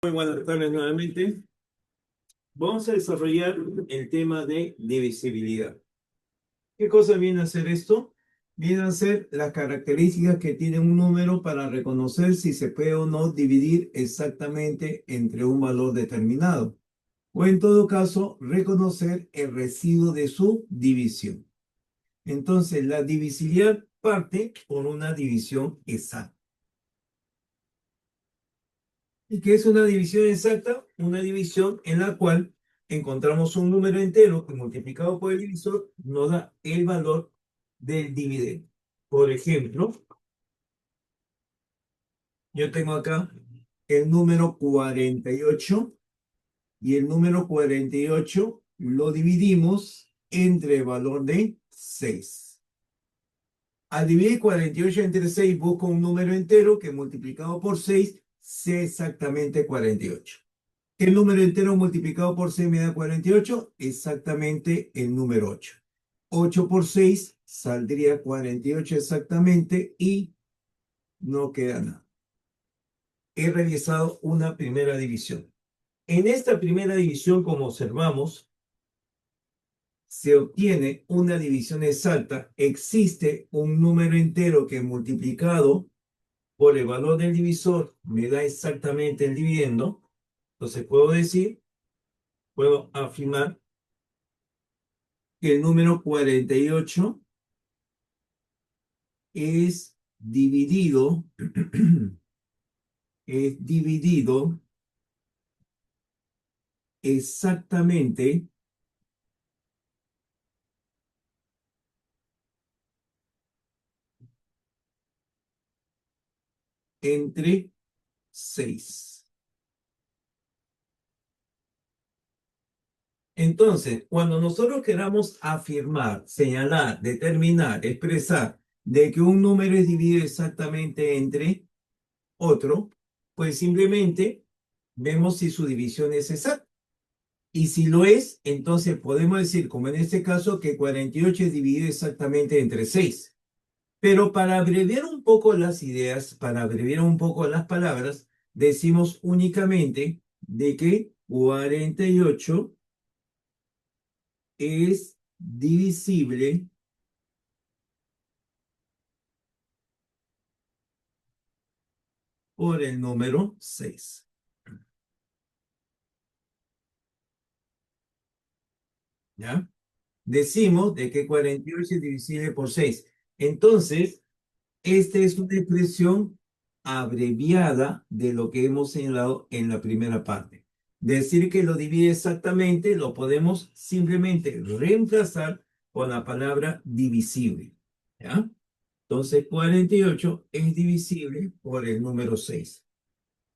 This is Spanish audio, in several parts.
Muy buenas tardes nuevamente. Vamos a desarrollar el tema de divisibilidad. ¿Qué cosa viene a ser esto? Viene a ser las características que tiene un número para reconocer si se puede o no dividir exactamente entre un valor determinado. O en todo caso, reconocer el residuo de su división. Entonces, la divisibilidad parte por una división exacta. ¿Y qué es una división exacta? Una división en la cual encontramos un número entero que multiplicado por el divisor nos da el valor del dividendo. Por ejemplo, yo tengo acá el número 48 y el número 48 lo dividimos entre el valor de 6. Al dividir 48 entre 6 busco un número entero que multiplicado por 6 sea exactamente 48. El número entero multiplicado por 6 me da 48, exactamente el número 8. 8 por 6 saldría 48 exactamente y no queda nada. He realizado una primera división. En esta primera división, como observamos, se obtiene una división exacta. Existe un número entero que multiplicado por el valor del divisor me da exactamente el dividendo. Entonces puedo afirmar que el número 48 es dividido, es dividido exactamente entre 6. Entonces, cuando nosotros queramos afirmar, señalar, determinar, expresar de que un número es dividido exactamente entre otro, pues simplemente vemos si su división es exacta. Y si lo es, entonces podemos decir, como en este caso, que 48 es dividido exactamente entre 6. Pero para abreviar un poco las ideas, para abreviar un poco las palabras, decimos únicamente de que 48 es divisible por el número 6. ¿Ya? Decimos de que 48 es divisible por 6. Entonces, esta es una expresión abreviada de lo que hemos señalado en la primera parte. Decir que lo divide exactamente lo podemos simplemente reemplazar con la palabra divisible. ¿Ya? Entonces, 48 es divisible por el número 6.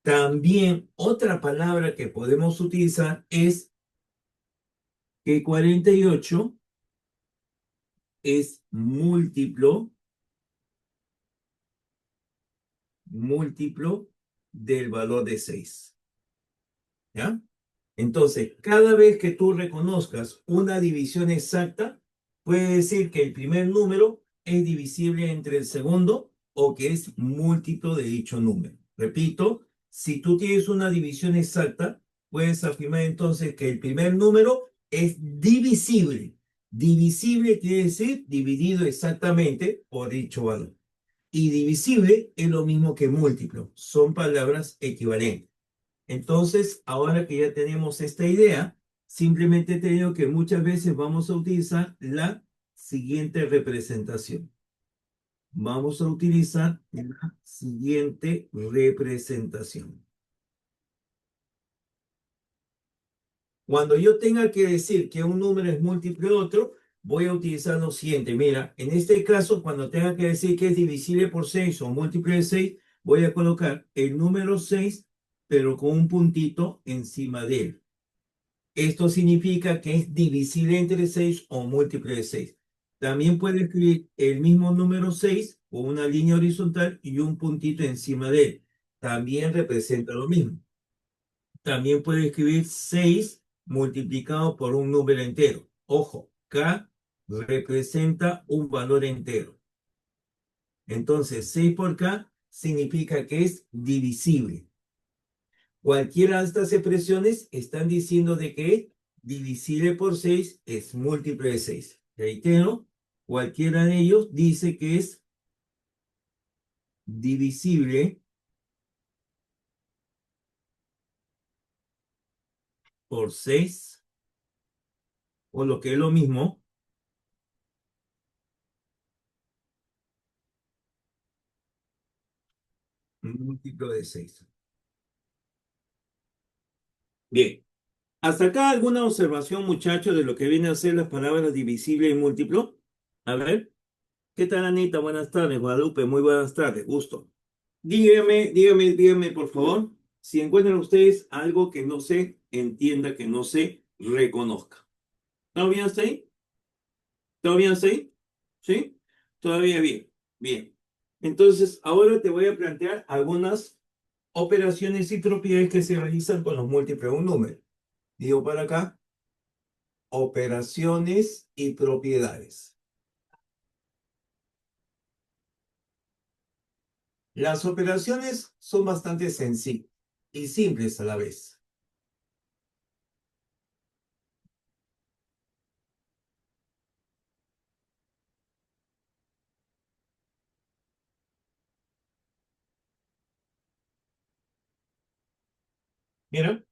También otra palabra que podemos utilizar es que 48 es múltiplo del valor de 6. ¿Ya? Entonces, cada vez que tú reconozcas una división exacta, puede decir que el primer número es divisible entre el segundo o que es múltiplo de dicho número. Repito, si tú tienes una división exacta, puedes afirmar entonces que el primer número es divisible. Divisible quiere decir dividido exactamente por dicho valor. Y divisible es lo mismo que múltiplo. Son palabras equivalentes. Entonces, ahora que ya tenemos esta idea, simplemente te digo que muchas veces vamos a utilizar la siguiente representación. Vamos a utilizar la siguiente representación. Cuando yo tenga que decir que un número es múltiplo de otro, voy a utilizar lo siguiente. Mira, en este caso, cuando tenga que decir que es divisible por 6 o múltiplo de 6, voy a colocar el número 6, pero con un puntito encima de él. Esto significa que es divisible entre 6 o múltiplo de 6. También puede escribir el mismo número 6 con una línea horizontal y un puntito encima de él. También representa lo mismo. También puede escribir 6 multiplicado por un número entero. Ojo, K representa un valor entero. Entonces, 6 por K significa que es divisible. Cualquiera de estas expresiones están diciendo de que divisible por 6 es múltiplo de 6. Reitero, cualquiera de ellos dice que es divisible por 6, o lo que es lo mismo, múltiplo de 6. Bien, hasta acá alguna observación, muchachos, de lo que vienen a ser las palabras divisible y múltiplo. A ver, ¿qué tal, Anita? Buenas tardes, Guadalupe, muy buenas tardes, gusto. Dígame, por favor, si encuentran ustedes algo que no se entienda, que no se reconozca. ¿Todo bien hasta ahí? ¿Todo bien hasta ahí? ¿Sí? Todavía bien. Bien. Entonces, ahora te voy a plantear algunas operaciones y propiedades que se realizan con los múltiplos de un número. Digo para acá, operaciones y propiedades. Las operaciones son bastante sencillas y simples a la vez. Mira,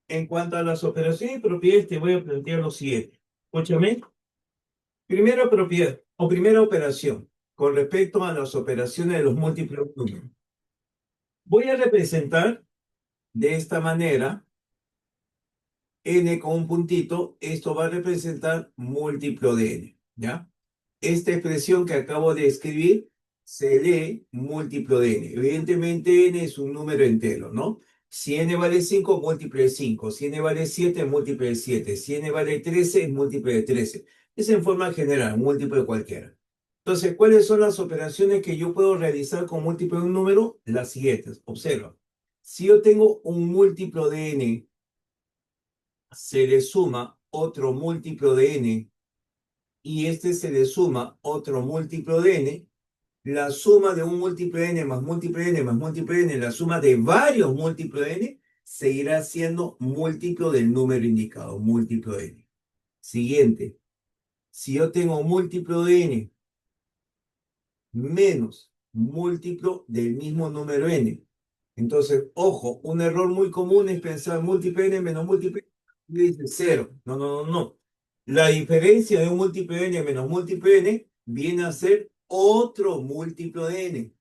en cuanto a las operaciones y propiedades, te voy a plantear lo siguiente. Escúchame. Primera propiedad o primera operación con respecto a las operaciones de los múltiplos números. Voy a representar de esta manera n con un puntito. Esto va a representar múltiplo de n, ¿ya? Esta expresión que acabo de escribir se lee múltiplo de n. Evidentemente n es un número entero, ¿no? Si n vale 5, múltiplo de 5. Si n vale 7, múltiplo de 7. Si n vale 13, es múltiplo de 13. Es en forma general, múltiplo de cualquiera. Entonces, ¿cuáles son las operaciones que yo puedo realizar con múltiplo de un número? Las siguientes. Observa. Si yo tengo un múltiplo de n, se le suma otro múltiplo de n, y este se le suma otro múltiplo de n, la suma de un múltiplo de n más múltiplo de n más múltiplo de n, la suma de varios múltiplos de n, seguirá siendo múltiplo del número indicado, múltiplo de n. Siguiente, si yo tengo múltiplo de n menos múltiplo del mismo número n, entonces, ojo, un error muy común es pensar múltiplo de n menos múltiplo de n, y dice 0. No, no, no, no. La diferencia de un múltiplo de n menos múltiplo de n viene a ser otro múltiplo de n.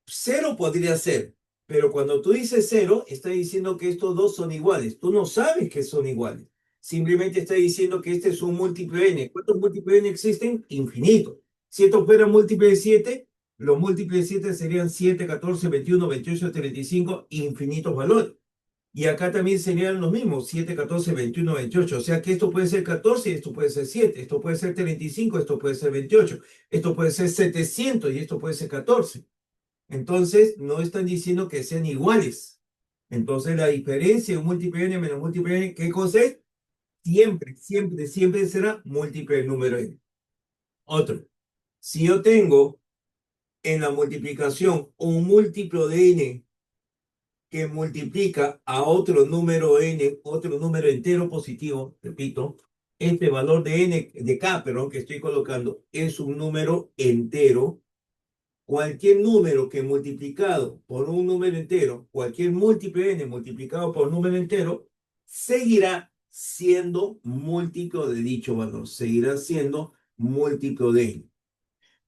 Cero podría ser, pero cuando tú dices cero, está diciendo que estos dos son iguales. Tú no sabes que son iguales. Simplemente está diciendo que este es un múltiplo de n. ¿Cuántos múltiplos de n existen? Infinitos. Si esto fuera múltiplo de 7, los múltiplos de 7 serían 7, 14, 21, 28, 35, infinitos valores. Y acá también serían los mismos, 7, 14, 21, 28. O sea que esto puede ser 14 y esto puede ser 7. Esto puede ser 35, esto puede ser 28. Esto puede ser 700 y esto puede ser 14. Entonces, no están diciendo que sean iguales. Entonces, la diferencia de un múltiplo de n menos múltiplo de n, ¿qué cosa es? Siempre será múltiplo del número n. Otro. Si yo tengo en la multiplicación un múltiplo de n que multiplica a otro número n, otro número entero positivo, repito, este valor de n, de k, perdón, que estoy colocando, es un número entero. Cualquier número que multiplicado por un número entero, cualquier múltiplo de n multiplicado por un número entero, seguirá siendo múltiplo de dicho valor, seguirá siendo múltiplo de n.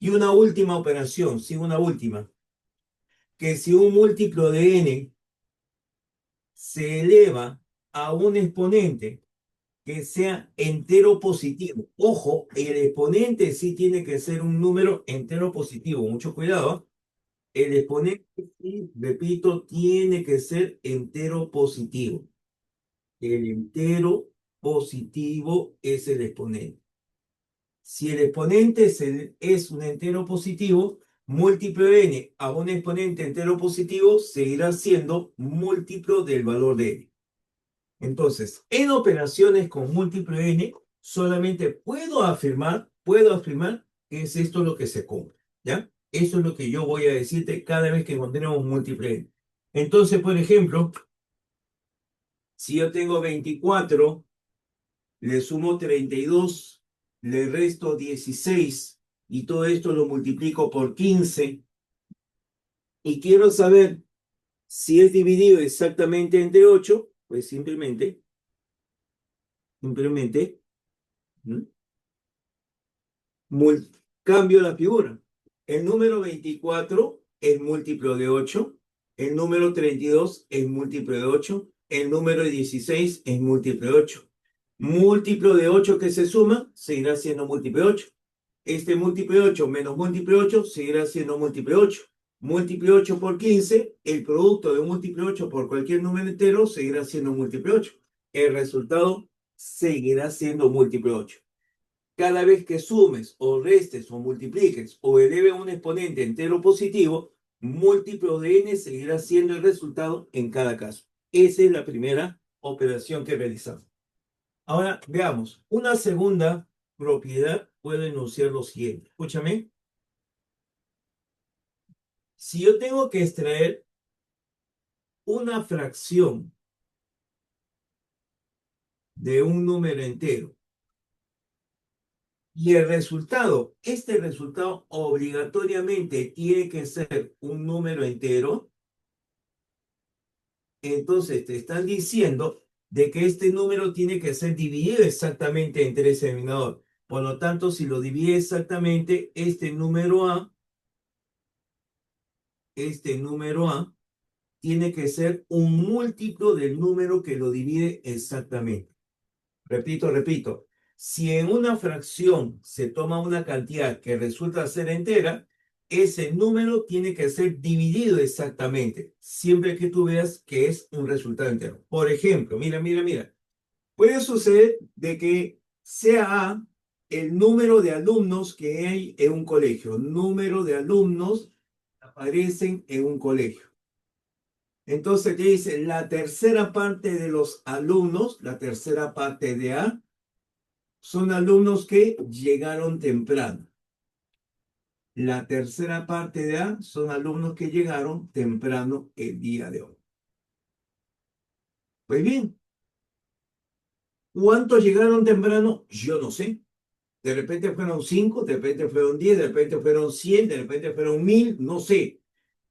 Y una última operación, sí, una última, que si un múltiplo de n se eleva a un exponente que sea entero positivo. Ojo, el exponente sí tiene que ser un número entero positivo, mucho cuidado. El exponente, sí, repito, tiene que ser entero positivo. El entero positivo es el exponente. Si el exponente es un entero positivo, múltiplo de n a un exponente entero positivo seguirá siendo múltiplo del valor de n. Entonces, en operaciones con múltiplo de n, solamente puedo afirmar que es esto lo que se cumple, ¿ya? Eso es lo que yo voy a decirte cada vez que encontremos un múltiplo de n. Entonces, por ejemplo, si yo tengo 24, le sumo 32, le resto 16 y todo esto lo multiplico por 15 y quiero saber si es dividido exactamente entre 8, pues simplemente, ¿m? Cambio la figura. El número 24 es múltiplo de 8, el número 32 es múltiplo de 8, el número 16 es múltiplo de 8. Múltiplo de 8 que se suma seguirá siendo múltiplo de 8. Este múltiplo de 8 menos múltiplo de 8 seguirá siendo múltiplo de 8. Múltiplo de 8 por 15, el producto de múltiplo de 8 por cualquier número entero seguirá siendo múltiplo de 8. El resultado seguirá siendo múltiplo de 8. Cada vez que sumes o restes o multipliques o eleves un exponente entero positivo, múltiplo de n seguirá siendo el resultado en cada caso. Esa es la primera operación que realizamos. Ahora veamos, una segunda propiedad puede enunciar lo siguiente. Escúchame. Si yo tengo que extraer una fracción de un número entero y el resultado, este resultado obligatoriamente tiene que ser un número entero, entonces te están diciendo de que este número tiene que ser dividido exactamente entre ese denominador. Por lo tanto, si lo divide exactamente, este número A tiene que ser un múltiplo del número que lo divide exactamente. Repito. Si en una fracción se toma una cantidad que resulta ser entera, ese número tiene que ser dividido exactamente, siempre que tú veas que es un resultado entero. Por ejemplo, mira. Puede suceder de que sea A el número de alumnos que hay en un colegio. Número de alumnos aparecen en un colegio. Entonces te dice la tercera parte de los alumnos, la tercera parte de A, son alumnos que llegaron temprano. La tercera parte de A son alumnos que llegaron temprano el día de hoy. Pues bien, ¿cuántos llegaron temprano? Yo no sé. De repente fueron 5, de repente fueron 10, de repente fueron 100, de repente fueron 1000, no sé.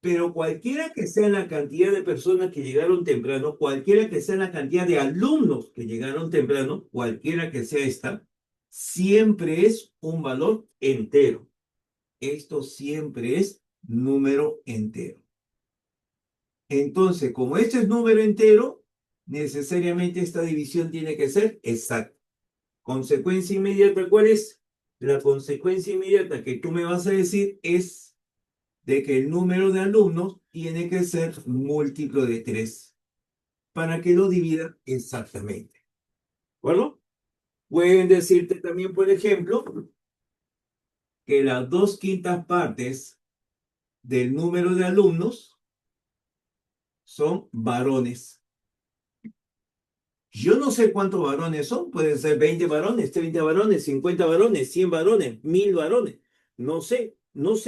Pero cualquiera que sea la cantidad de personas que llegaron temprano, cualquiera que sea la cantidad de alumnos que llegaron temprano, cualquiera que sea esta, siempre es un valor entero. Esto siempre es número entero. Entonces, como este es número entero, necesariamente esta división tiene que ser exacta. Consecuencia inmediata, ¿cuál es? La consecuencia inmediata que tú me vas a decir es de que el número de alumnos tiene que ser múltiplo de 3 para que lo divida exactamente. ¿De acuerdo? Pueden decirte también, por ejemplo, que las 2/5 partes del número de alumnos son varones. Yo no sé cuántos varones son, pueden ser 20 varones, 30 varones, 50 varones, 100 varones, 1000 varones. No sé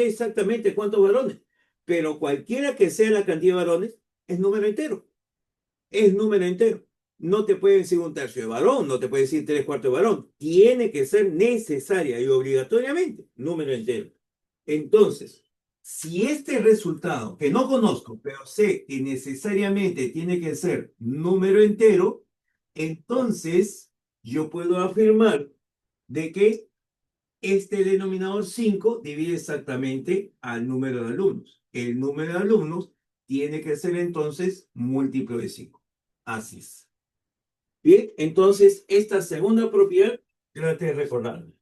exactamente cuántos varones, pero cualquiera que sea la cantidad de varones, es número entero. Es número entero. No te puede decir un tercio de varón, no te puede decir 3/4 de varón. Tiene que ser necesaria y obligatoriamente número entero. Entonces, si este resultado, que no conozco, pero sé que necesariamente tiene que ser número entero, entonces yo puedo afirmar de que este denominador 5 divide exactamente al número de alumnos. El número de alumnos tiene que ser entonces múltiplo de 5. Así es. Bien, entonces esta segunda propiedad, trate de recordarla.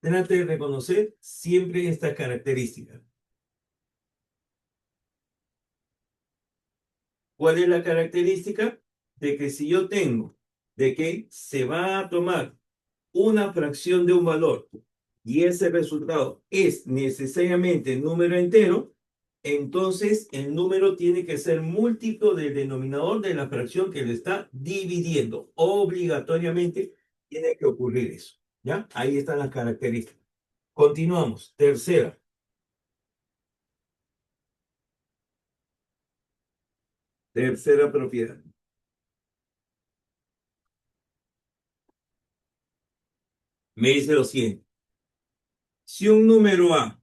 Trate de reconocer siempre estas características. ¿Cuál es la característica? De que si yo tengo de que se va a tomar una fracción de un valor y ese resultado es necesariamente número entero, entonces el número tiene que ser múltiplo del denominador de la fracción que le está dividiendo. Obligatoriamente tiene que ocurrir eso. ¿Ya? Ahí están las características. Continuamos. Tercera. Tercera propiedad. Me dice lo siguiente. Si un número A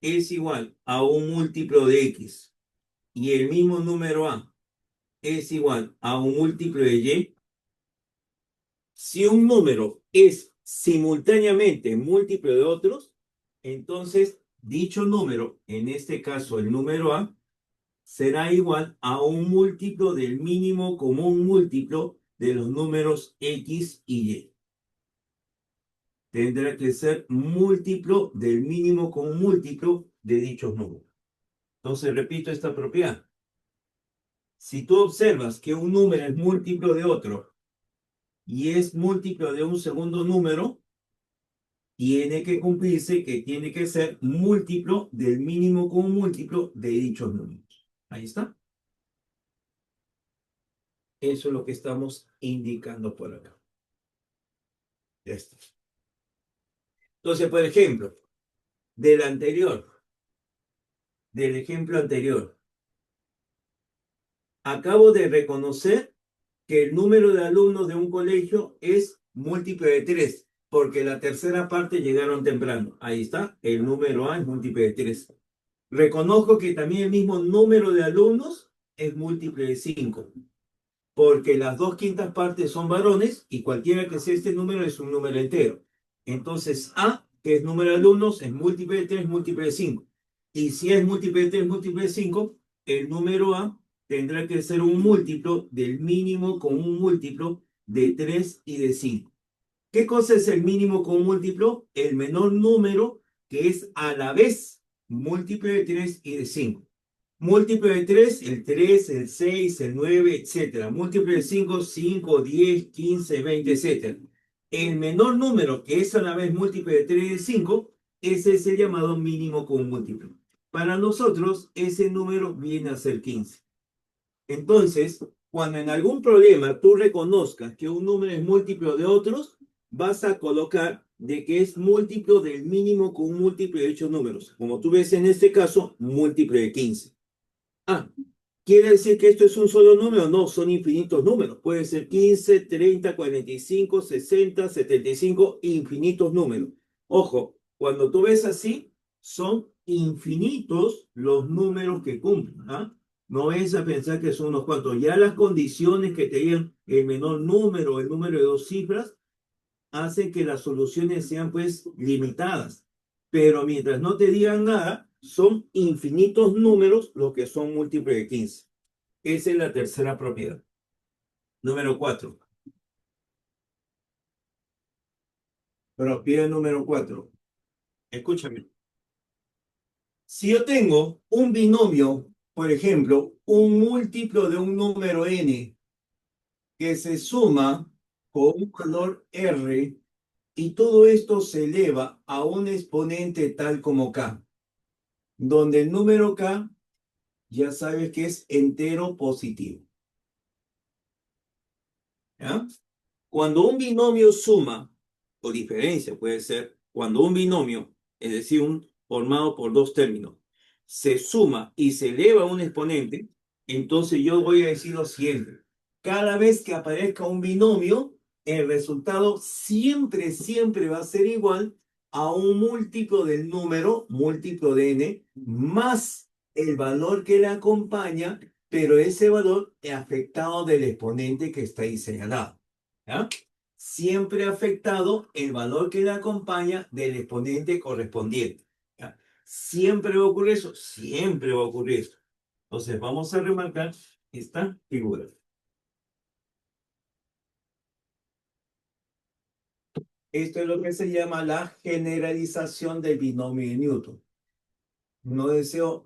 es igual a un múltiplo de X y el mismo número A es igual a un múltiplo de Y, si un número es simultáneamente múltiplo de otros, entonces dicho número, en este caso el número A, será igual a un múltiplo del mínimo común múltiplo de los números X y Y. Tendrá que ser múltiplo del mínimo común múltiplo de dichos números. Entonces, repito esta propiedad. Si tú observas que un número es múltiplo de otro y es múltiplo de un segundo número, tiene que cumplirse que tiene que ser múltiplo del mínimo común múltiplo de dichos números. Ahí está. Eso es lo que estamos indicando por acá. Ya está. Entonces, por ejemplo, del ejemplo anterior, acabo de reconocer que el número de alumnos de un colegio es múltiplo de 3, porque la tercera parte llegaron temprano. Ahí está, el número A es múltiplo de 3. Reconozco que también el mismo número de alumnos es múltiplo de 5, porque las 2/5 partes son varones y cualquiera que sea este número es un número entero. Entonces A, que es número de alumnos, es múltiplo de 3, múltiplo de 5. Y si es múltiplo de 3, múltiplo de 5, el número A tendrá que ser un múltiplo del mínimo con un múltiplo de 3 y de 5. ¿Qué cosa es el mínimo con un múltiplo? El menor número que es a la vez múltiplo de 3 y de 5. Múltiplo de 3, el 3, el 6, el 9, etcétera. Múltiplo de 5, 5, 10, 15, 20, etcétera. El menor número que es a la vez múltiplo de 3 y de 5, ese es el llamado mínimo con múltiplo. Para nosotros, ese número viene a ser 15. Entonces, cuando en algún problema tú reconozcas que un número es múltiplo de otros, vas a colocar de que es múltiplo del mínimo con un múltiplo de dichos números. Como tú ves en este caso, múltiplo de 15. Ah, ¿quiere decir que esto es un solo número? No, son infinitos números. Puede ser 15, 30, 45, 60, 75, infinitos números. Ojo, cuando tú ves así, son infinitos los números que cumplen. ¿Ah? No es a pensar que son unos cuantos. Ya las condiciones que te digan el menor número, el número de 2 cifras, hacen que las soluciones sean pues limitadas. Pero mientras no te digan nada, son infinitos números los que son múltiplos de 15. Esa es la tercera propiedad. Número 4. Propiedad número 4. Escúchame. Si yo tengo un binomio, por ejemplo, un múltiplo de un número n que se suma con un valor r y todo esto se eleva a un exponente tal como k, donde el número k ya sabes que es entero positivo. ¿Ya? Cuando un binomio suma, o diferencia puede ser, cuando un binomio, es decir, formado por dos términos, se suma y se eleva a un exponente, entonces yo voy a decir lo siguiente. Cada vez que aparezca un binomio, el resultado siempre, siempre va a ser igual a un múltiplo del número, múltiplo de n, más el valor que le acompaña, pero ese valor es afectado del exponente que está ahí señalado. ¿Ya? Siempre afectado el valor que le acompaña del exponente correspondiente. ¿Ya? Siempre va a ocurrir eso, siempre va a ocurrir eso. Entonces vamos a remarcar esta figura. Esto es lo que se llama la generalización del binomio de Newton. No deseo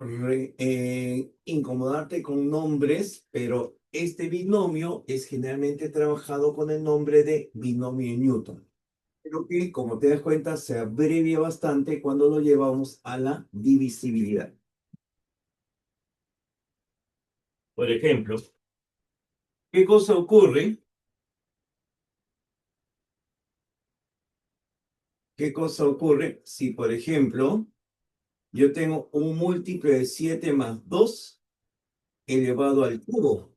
incomodarte con nombres, pero este binomio es generalmente trabajado con el nombre de binomio de Newton. Pero que, como te das cuenta, se abrevia bastante cuando lo llevamos a la divisibilidad. Por ejemplo, ¿qué cosa ocurre? ¿Qué cosa ocurre si, por ejemplo, yo tengo un múltiplo de 7 más 2 elevado al cubo.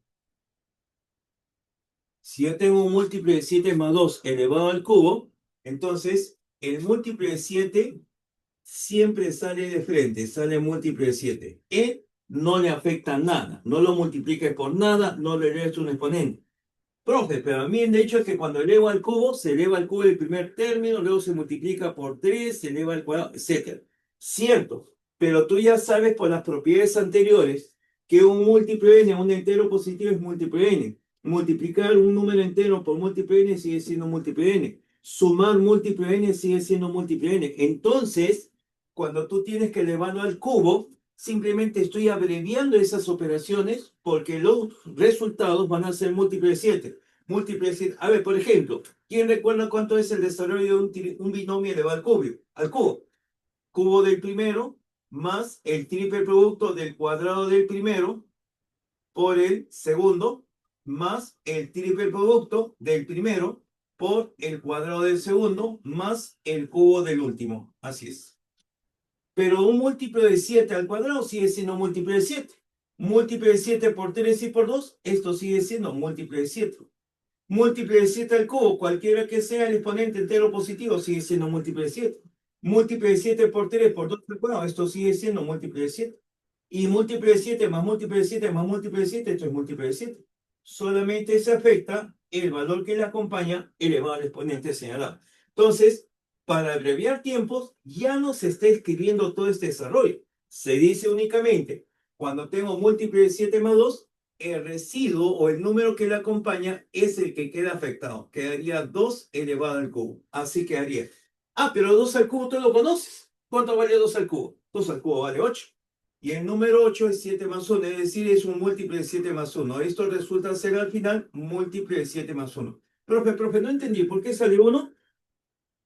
Si yo tengo un múltiplo de 7 más 2 elevado al cubo, entonces el múltiplo de 7 siempre sale de frente, sale múltiplo de 7. Él no le afecta nada, no lo multipliques por nada, no le eleves un exponente. Profe, pero a mí el hecho es que cuando elevo al cubo, se eleva al cubo el primer término, luego se multiplica por 3, se eleva al cuadrado, etc. Cierto, pero tú ya sabes por las propiedades anteriores que un múltiplo n, un entero positivo es múltiplo n. Multiplicar un número entero por múltiplo n sigue siendo múltiplo n. Sumar múltiplo n sigue siendo múltiplo n. Entonces, cuando tú tienes que elevarlo al cubo, simplemente estoy abreviando esas operaciones porque los resultados van a ser múltiplos de 7. Múltiplos de 7. A ver, por ejemplo, ¿quién recuerda cuánto es el desarrollo de un binomio elevado al cubo? Al cubo. Cubo del primero más el triple producto del cuadrado del primero por el segundo más el triple producto del primero por el cuadrado del segundo más el cubo del último. Así es. Pero un múltiplo de 7 al cuadrado sigue siendo múltiplo de 7. Múltiplo de 7 por 3 y por 2, esto sigue siendo múltiplo de 7. Múltiplo de 7 al cubo, cualquiera que sea el exponente entero positivo, sigue siendo múltiplo de 7. Múltiplo de 7 por 3 por 2 al cuadrado, esto sigue siendo múltiplo de 7. Y múltiplo de 7 más múltiplo de 7 más múltiplo de 7, esto es múltiplo de 7. Solamente se afecta el valor que le acompaña elevado al exponente señalado. Entonces, para abreviar tiempos, ya no se está escribiendo todo este desarrollo. Se dice únicamente, cuando tengo múltiplo de 7 más 2, el residuo o el número que le acompaña es el que queda afectado. Quedaría 2 elevado al cubo. Así quedaría. Ah, pero 2 al cubo tú lo conoces. ¿Cuánto vale 2 al cubo? 2 al cubo vale 8. Y el número 8 es 7 más 1, es decir, es un múltiplo de 7 más 1. Esto resulta ser al final múltiplo de 7 más 1. Profe, no entendí. ¿Por qué sale 1?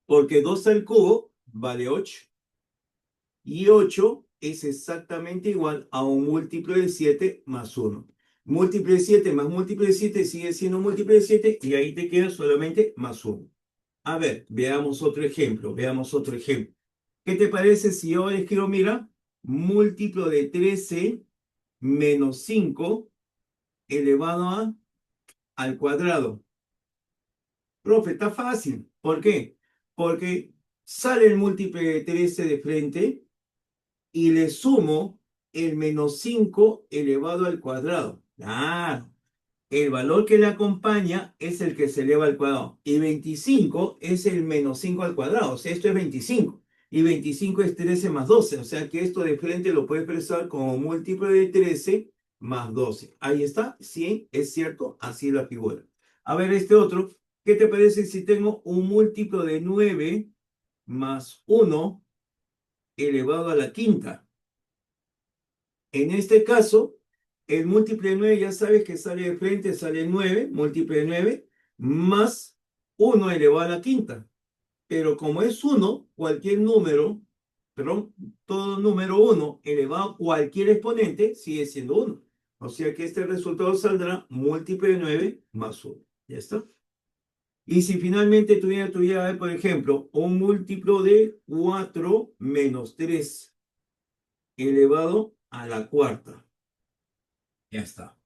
Porque 2 al cubo vale 8. Y 8 es exactamente igual a un múltiplo de 7 más 1. Múltiplo de 7 más múltiplo de 7 sigue siendo múltiplo de 7 y ahí te queda solamente más 1. A ver, veamos otro ejemplo, veamos otro ejemplo. ¿Qué te parece si yo escribo, mira, múltiplo de 13 menos 5 elevado al cuadrado? Profe, está fácil. ¿Por qué? Porque sale el múltiplo de 13 de frente y le sumo el menos 5 elevado al cuadrado. Claro, el valor que le acompaña es el que se eleva al cuadrado. Y 25 es el menos 5 al cuadrado. O sea, esto es 25. Y 25 es 13 más 12. O sea que esto de frente lo puedes expresar como múltiplo de 13 más 12. Ahí está. Sí, es cierto. Así la figura. A ver, este otro. ¿Qué te parece si tengo un múltiplo de 9 más 1 elevado a la quinta? En este caso, el múltiplo de 9 ya sabes que sale de frente, sale 9, múltiplo de 9, más 1 elevado a la quinta. Pero como es 1, cualquier número, perdón, todo número 1 elevado a cualquier exponente sigue siendo 1. O sea que este resultado saldrá múltiplo de 9 más 1. ¿Ya está? Y si finalmente tuviera, por ejemplo, un múltiplo de 4 menos 3 elevado a la cuarta. Ya está.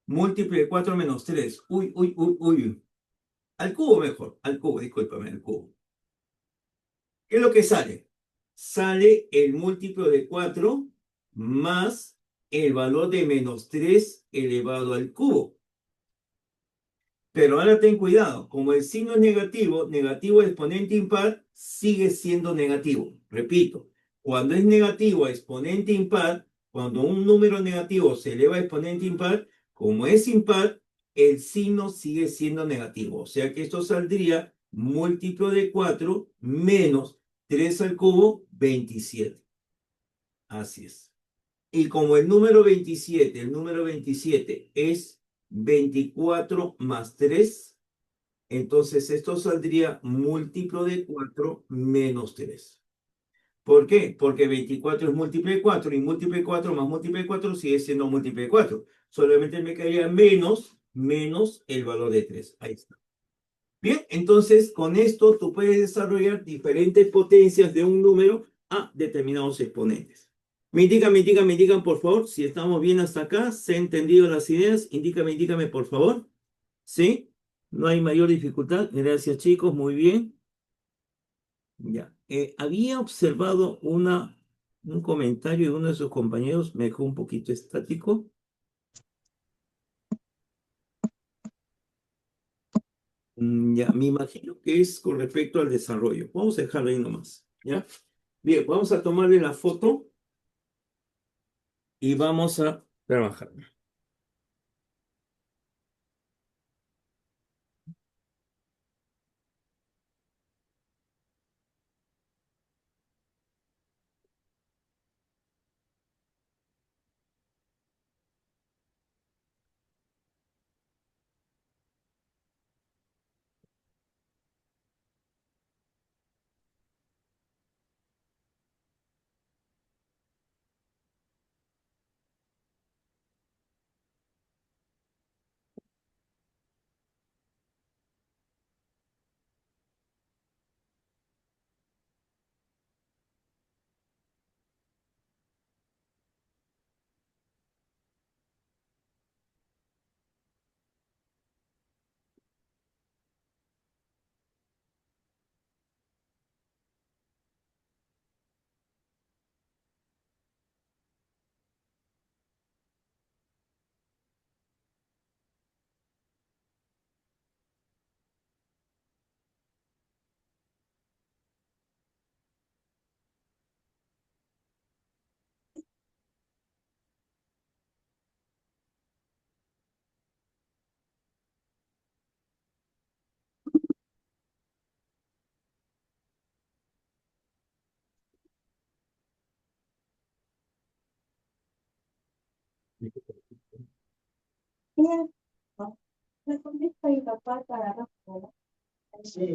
Múltiplo de 4 menos 3. Uy, uy, uy, uy. Al cubo mejor. Al cubo, discúlpame, al cubo. ¿Qué es lo que sale? Sale el múltiplo de 4 más el valor de menos 3 elevado al cubo. Pero ahora ten cuidado. Como el signo es negativo, negativo a exponente impar sigue siendo negativo. Repito, cuando es negativo a exponente impar, cuando un número negativo se eleva a exponente impar, como es impar, el signo sigue siendo negativo. O sea que esto saldría múltiplo de 4 menos 3 al cubo, 27. Así es. Y como el número 27 es 24 más 3, entonces esto saldría múltiplo de 4 menos 3. ¿Por qué? Porque 24 es múltiplo de 4 y múltiplo de 4 más múltiplo de 4 sigue siendo múltiplo de 4. Solamente me quedaría menos el valor de 3. Ahí está. Bien, entonces con esto tú puedes desarrollar diferentes potencias de un número a determinados exponentes. Me indican, por favor, si estamos bien hasta acá, se han entendido las ideas, indícame, por favor. ¿Sí? No hay mayor dificultad. Gracias, chicos, muy bien. Ya. Había observado un comentario de uno de sus compañeros, me dejó un poquito estático. Ya, me imagino que es con respecto al desarrollo. Vamos a dejarlo ahí nomás. ¿Ya? Bien, vamos a tomarle la foto y vamos a trabajar.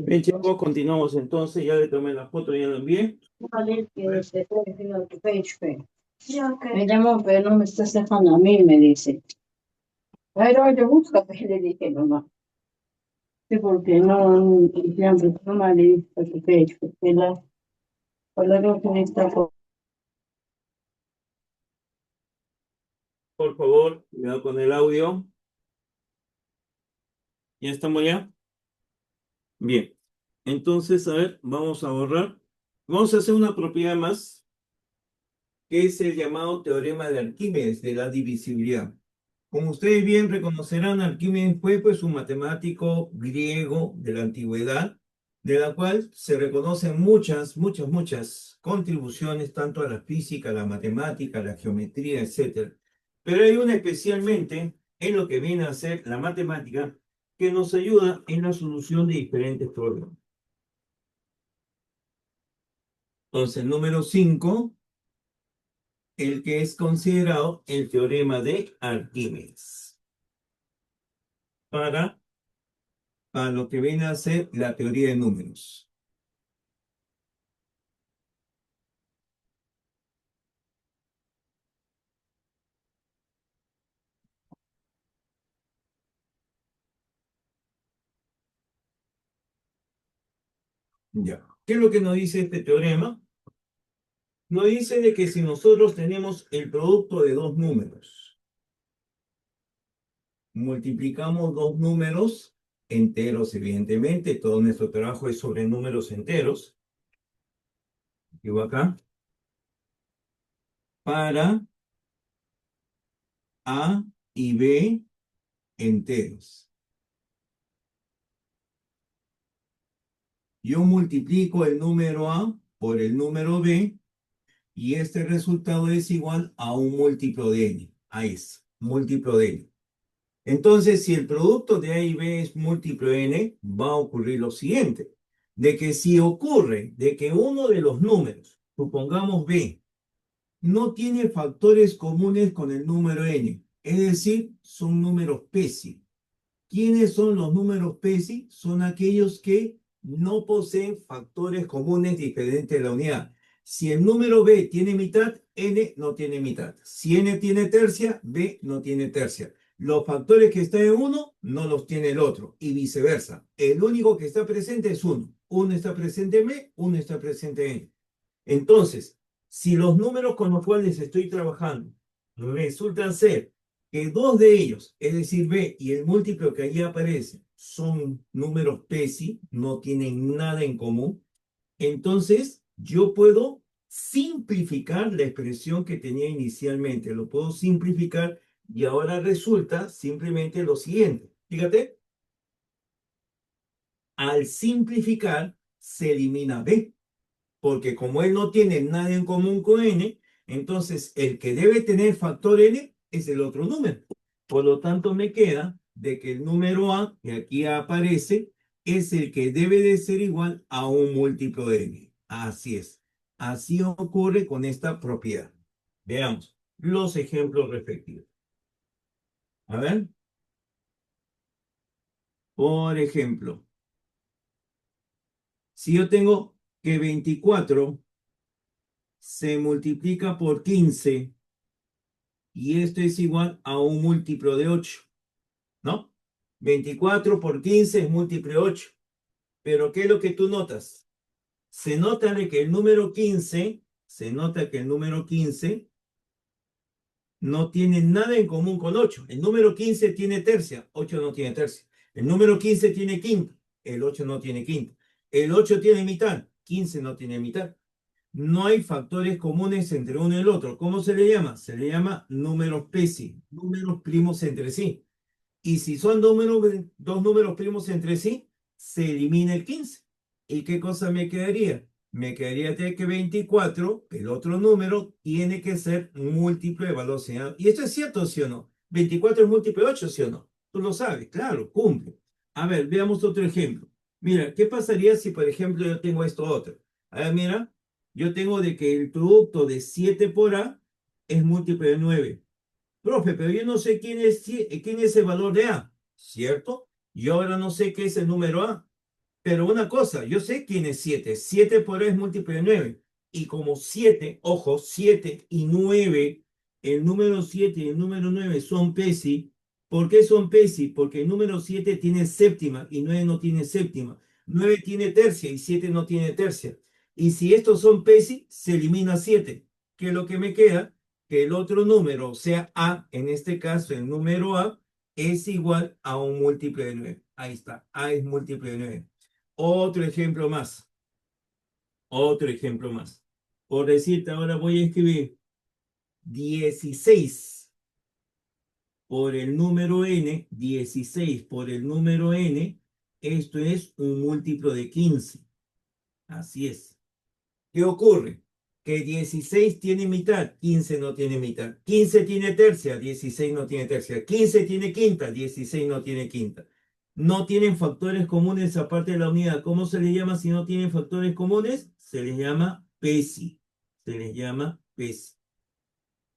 Bien, chicos, continuamos entonces. Ya le tomé la foto, ya la envié. Me llamó, pero no me estás dejando a mí, me dice. Pero yo busco, pues le dije, mamá. Sí, porque no, siempre, mamá le dice que pecho, porque la ropa está Por favor, cuidado con el audio. ¿Ya estamos ya? Bien. Entonces, a ver, vamos a borrar. Vamos a hacer una propiedad más, que es el llamado teorema de Arquímedes de la divisibilidad. Como ustedes bien reconocerán, Arquímedes fue pues un matemático griego de la antigüedad, de la cual se reconocen muchas contribuciones tanto a la física, a la matemática, a la geometría, etcétera. Pero hay una especialmente en lo que viene a ser la matemática que nos ayuda en la solución de diferentes problemas. Entonces, el número 5, el que es considerado el teorema de Arquímedes, para a lo que viene a ser la teoría de números. Ya. ¿Qué es lo que nos dice este teorema? Nos dice de que si nosotros tenemos el producto de dos números, multiplicamos dos números enteros, evidentemente, todo nuestro trabajo es sobre números enteros, digo acá, para A y B enteros. Yo multiplico el número A por el número B y este resultado es igual a un múltiplo de N. Ahí es, múltiplo de N. Entonces, si el producto de A y B es múltiplo de N, va a ocurrir lo siguiente, de que si ocurre de que uno de los números, supongamos B, no tiene factores comunes con el número N, es decir, son números PESI. ¿Quiénes son los números PESI? Son aquellos que no poseen factores comunes diferentes de la unidad. Si el número B tiene mitad, N no tiene mitad. Si N tiene tercia, B no tiene tercia. Los factores que están en uno no los tiene el otro y viceversa. El único que está presente es uno. Uno está presente en B, uno está presente en N. Entonces, Si los números con los cuales estoy trabajando resultan ser que dos de ellos, es decir, B y el múltiplo que allí aparece, son números PESI, no tienen nada en común, entonces yo puedo simplificar la expresión que tenía inicialmente. Lo puedo simplificar y ahora resulta simplemente lo siguiente. Fíjate, al simplificar se elimina B, porque como él no tiene nada en común con N, entonces el que debe tener factor N es el otro número. Por lo tanto, me queda de que el número A, que aquí aparece, es el que debe de ser igual a un múltiplo de N. Así es. Así ocurre con esta propiedad. Veamos los ejemplos respectivos. A ver. Por ejemplo, si yo tengo que 24 se multiplica por 15 y esto es igual a un múltiplo de 8, ¿no? 24 por 15 es múltiplo de 8. Pero ¿qué es lo que tú notas? Se nota de que el número 15, se nota que el número 15 no tiene nada en común con 8. El número 15 tiene tercia, 8 no tiene tercia. El número 15 tiene quinta, el 8 no tiene quinta. El 8 tiene mitad, 15 no tiene mitad. No hay factores comunes entre uno y el otro. ¿Cómo se le llama? Se le llama números PESI, números primos entre sí. Y si son dos números primos entre sí, se elimina el 15. ¿Y qué cosa me quedaría? Me quedaría de que 24, el otro número, tiene que ser múltiplo de valor señalado. ¿Y esto es cierto, sí o no? 24 es múltiplo de 8, ¿sí o no? Tú lo sabes, claro, cumple. A ver, veamos otro ejemplo. Mira, ¿qué pasaría si, por ejemplo, yo tengo esto otro? A ver, mira, yo tengo de que el producto de 7 por A es múltiplo de 9. Profe, pero yo no sé quién es el valor de A, ¿cierto? Yo ahora no sé qué es el número A. Pero una cosa, yo sé quién es 7. 7 por A es múltiplo de 9. Y como 7, ojo, 7 y 9, el número 7 y el número 9 son PESI. ¿Por qué son PESI? Porque el número 7 tiene séptima y 9 no tiene séptima. 9 tiene tercia y 7 no tiene tercia. Y si estos son PESI, se elimina 7. ¿Qué es lo que me queda? Que el otro número, o sea A, en este caso el número A, es igual a un múltiplo de 9. Ahí está, A es múltiplo de 9. Otro ejemplo más. Otro ejemplo más. Por decirte, ahora voy a escribir 16 por el número n, 16 por el número n, esto es un múltiplo de 15. Así es. ¿Qué ocurre? Que 16 tiene mitad, 15 no tiene mitad. 15 tiene tercia, 16 no tiene tercia. 15 tiene quinta, 16 no tiene quinta. No tienen factores comunes aparte de la unidad. ¿Cómo se les llama si no tienen factores comunes? Se les llama PESI. Se les llama PESI.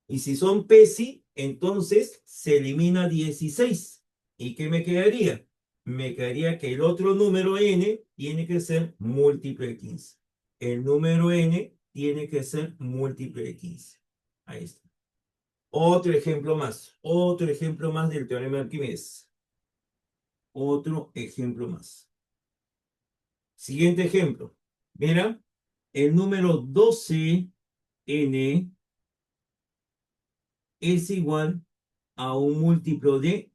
Y si son PESI, entonces se elimina 16. ¿Y qué me quedaría? Me quedaría que el otro número n tiene que ser múltiplo de 15. El número n tiene que ser múltiplo de 15. Ahí está. Otro ejemplo más. Otro ejemplo más del teorema de Arquímedes. Otro ejemplo más. Siguiente ejemplo. Mira, el número 12n es igual a un múltiplo de,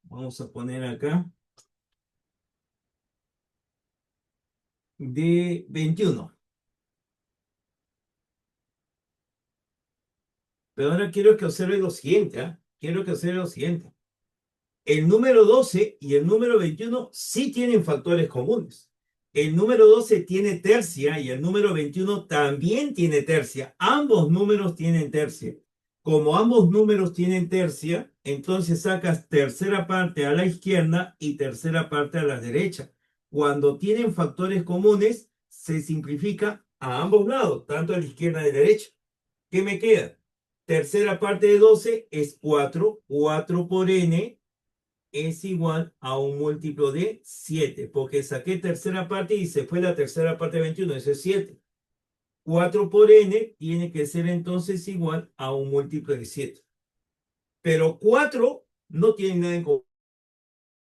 vamos a poner acá, de 21. Pero ahora quiero que observe lo siguiente, ¿ah? Quiero que observe lo siguiente. El número 12 y el número 21 sí tienen factores comunes. El número 12 tiene tercia y el número 21 también tiene tercia. Ambos números tienen tercia. Como ambos números tienen tercia, entonces sacas tercera parte a la izquierda y tercera parte a la derecha. Cuando tienen factores comunes, se simplifica a ambos lados, tanto a la izquierda y a la derecha. ¿Qué me queda? Tercera parte de 12 es 4. 4 por n es igual a un múltiplo de 7, porque saqué tercera parte y se fue la tercera parte de 21, eso es 7. 4 por n tiene que ser entonces igual a un múltiplo de 7. Pero 4 no tiene nada en común.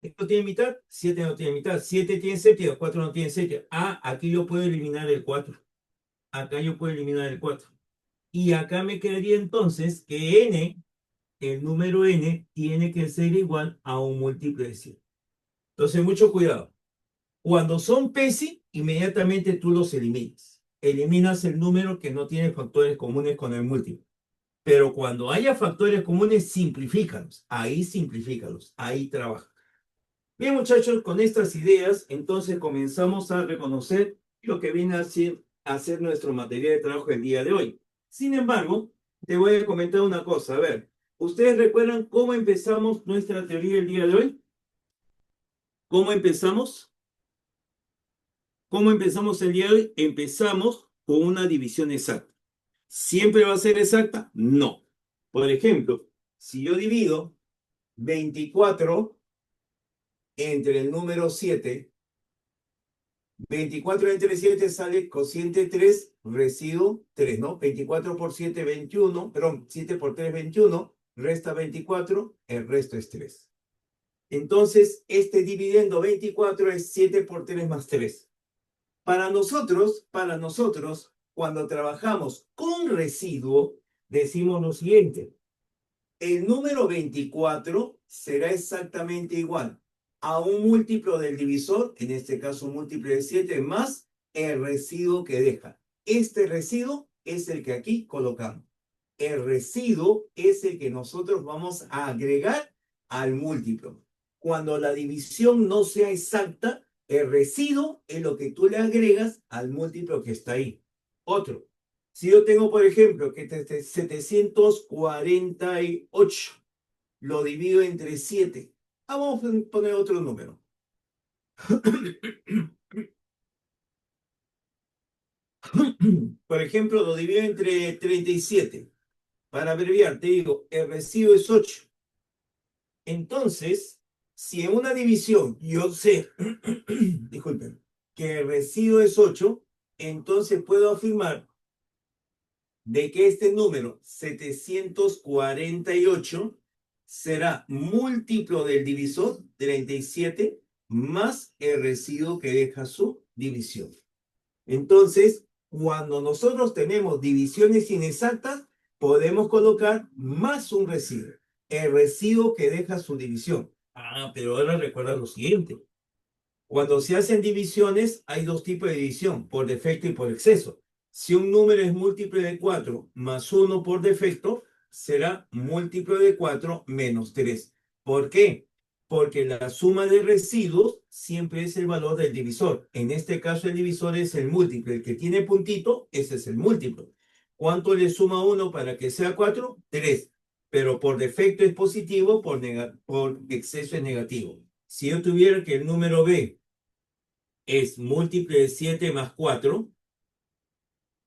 Esto tiene mitad, 7 no tiene mitad, 7 tiene séptima, 4 no tiene séptima. Ah, aquí yo puedo eliminar el 4. Acá yo puedo eliminar el 4. Y acá me quedaría entonces que n, el número n, tiene que ser igual a un múltiplo de 7. Entonces, mucho cuidado. Cuando son PESI, inmediatamente tú los eliminas. Eliminas el número que no tiene factores comunes con el múltiplo. Pero cuando haya factores comunes, simplifícalos. Ahí simplifícalos. Ahí trabaja. Bien, muchachos, con estas ideas, entonces comenzamos a reconocer lo que viene a ser nuestro material de trabajo el día de hoy. Sin embargo, te voy a comentar una cosa. A ver, ¿ustedes recuerdan cómo empezamos nuestra teoría el día de hoy? ¿Cómo empezamos? ¿Cómo empezamos el día de hoy? Empezamos con una división exacta. ¿Siempre va a ser exacta? No. Por ejemplo, si yo divido 24 entre el número 7, 24 entre 7 sale cociente 3, residuo 3, ¿no? 24 por 7, 21, perdón, 7 por 3, 21, resta 24, el resto es 3. Entonces, este dividendo 24 es 7 por 3 más 3. Para nosotros, cuando trabajamos con residuo, decimos lo siguiente. El número 24 será exactamente igual a un múltiplo del divisor, en este caso un múltiplo de 7, más el residuo que deja. Este residuo es el que aquí colocamos. El residuo es el que nosotros vamos a agregar al múltiplo. Cuando la división no sea exacta, el residuo es lo que tú le agregas al múltiplo que está ahí. Otro. Si yo tengo, por ejemplo, que 748 lo divido entre 7. Vamos a poner otro número. Por ejemplo, lo divido entre 37. Para abreviar, te digo, el residuo es 8. Entonces, si en una división yo sé, disculpen, que el residuo es 8, entonces puedo afirmar de que este número 748 será múltiplo del divisor 37 más el residuo que deja su división. Entonces, cuando nosotros tenemos divisiones inexactas, podemos colocar más un residuo, el residuo que deja su división. Ah, pero ahora recuerda lo siguiente. Cuando se hacen divisiones, hay dos tipos de división, por defecto y por exceso. Si un número es múltiplo de 4 más 1 por defecto, será múltiplo de 4 menos 3. ¿Por qué? Porque la suma de residuos siempre es el valor del divisor. En este caso, el divisor es el múltiplo. El que tiene puntito, ese es el múltiplo. ¿Cuánto le suma 1 para que sea 4? 3. Pero por defecto es positivo, por exceso es negativo. Si yo tuviera que el número B es múltiplo de 7 más 4,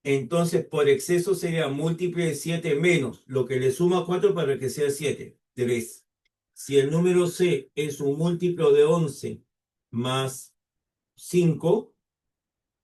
entonces por exceso sería múltiplo de 7 menos lo que le suma 4 para que sea 7, 3. Si el número C es un múltiplo de 11 más 5,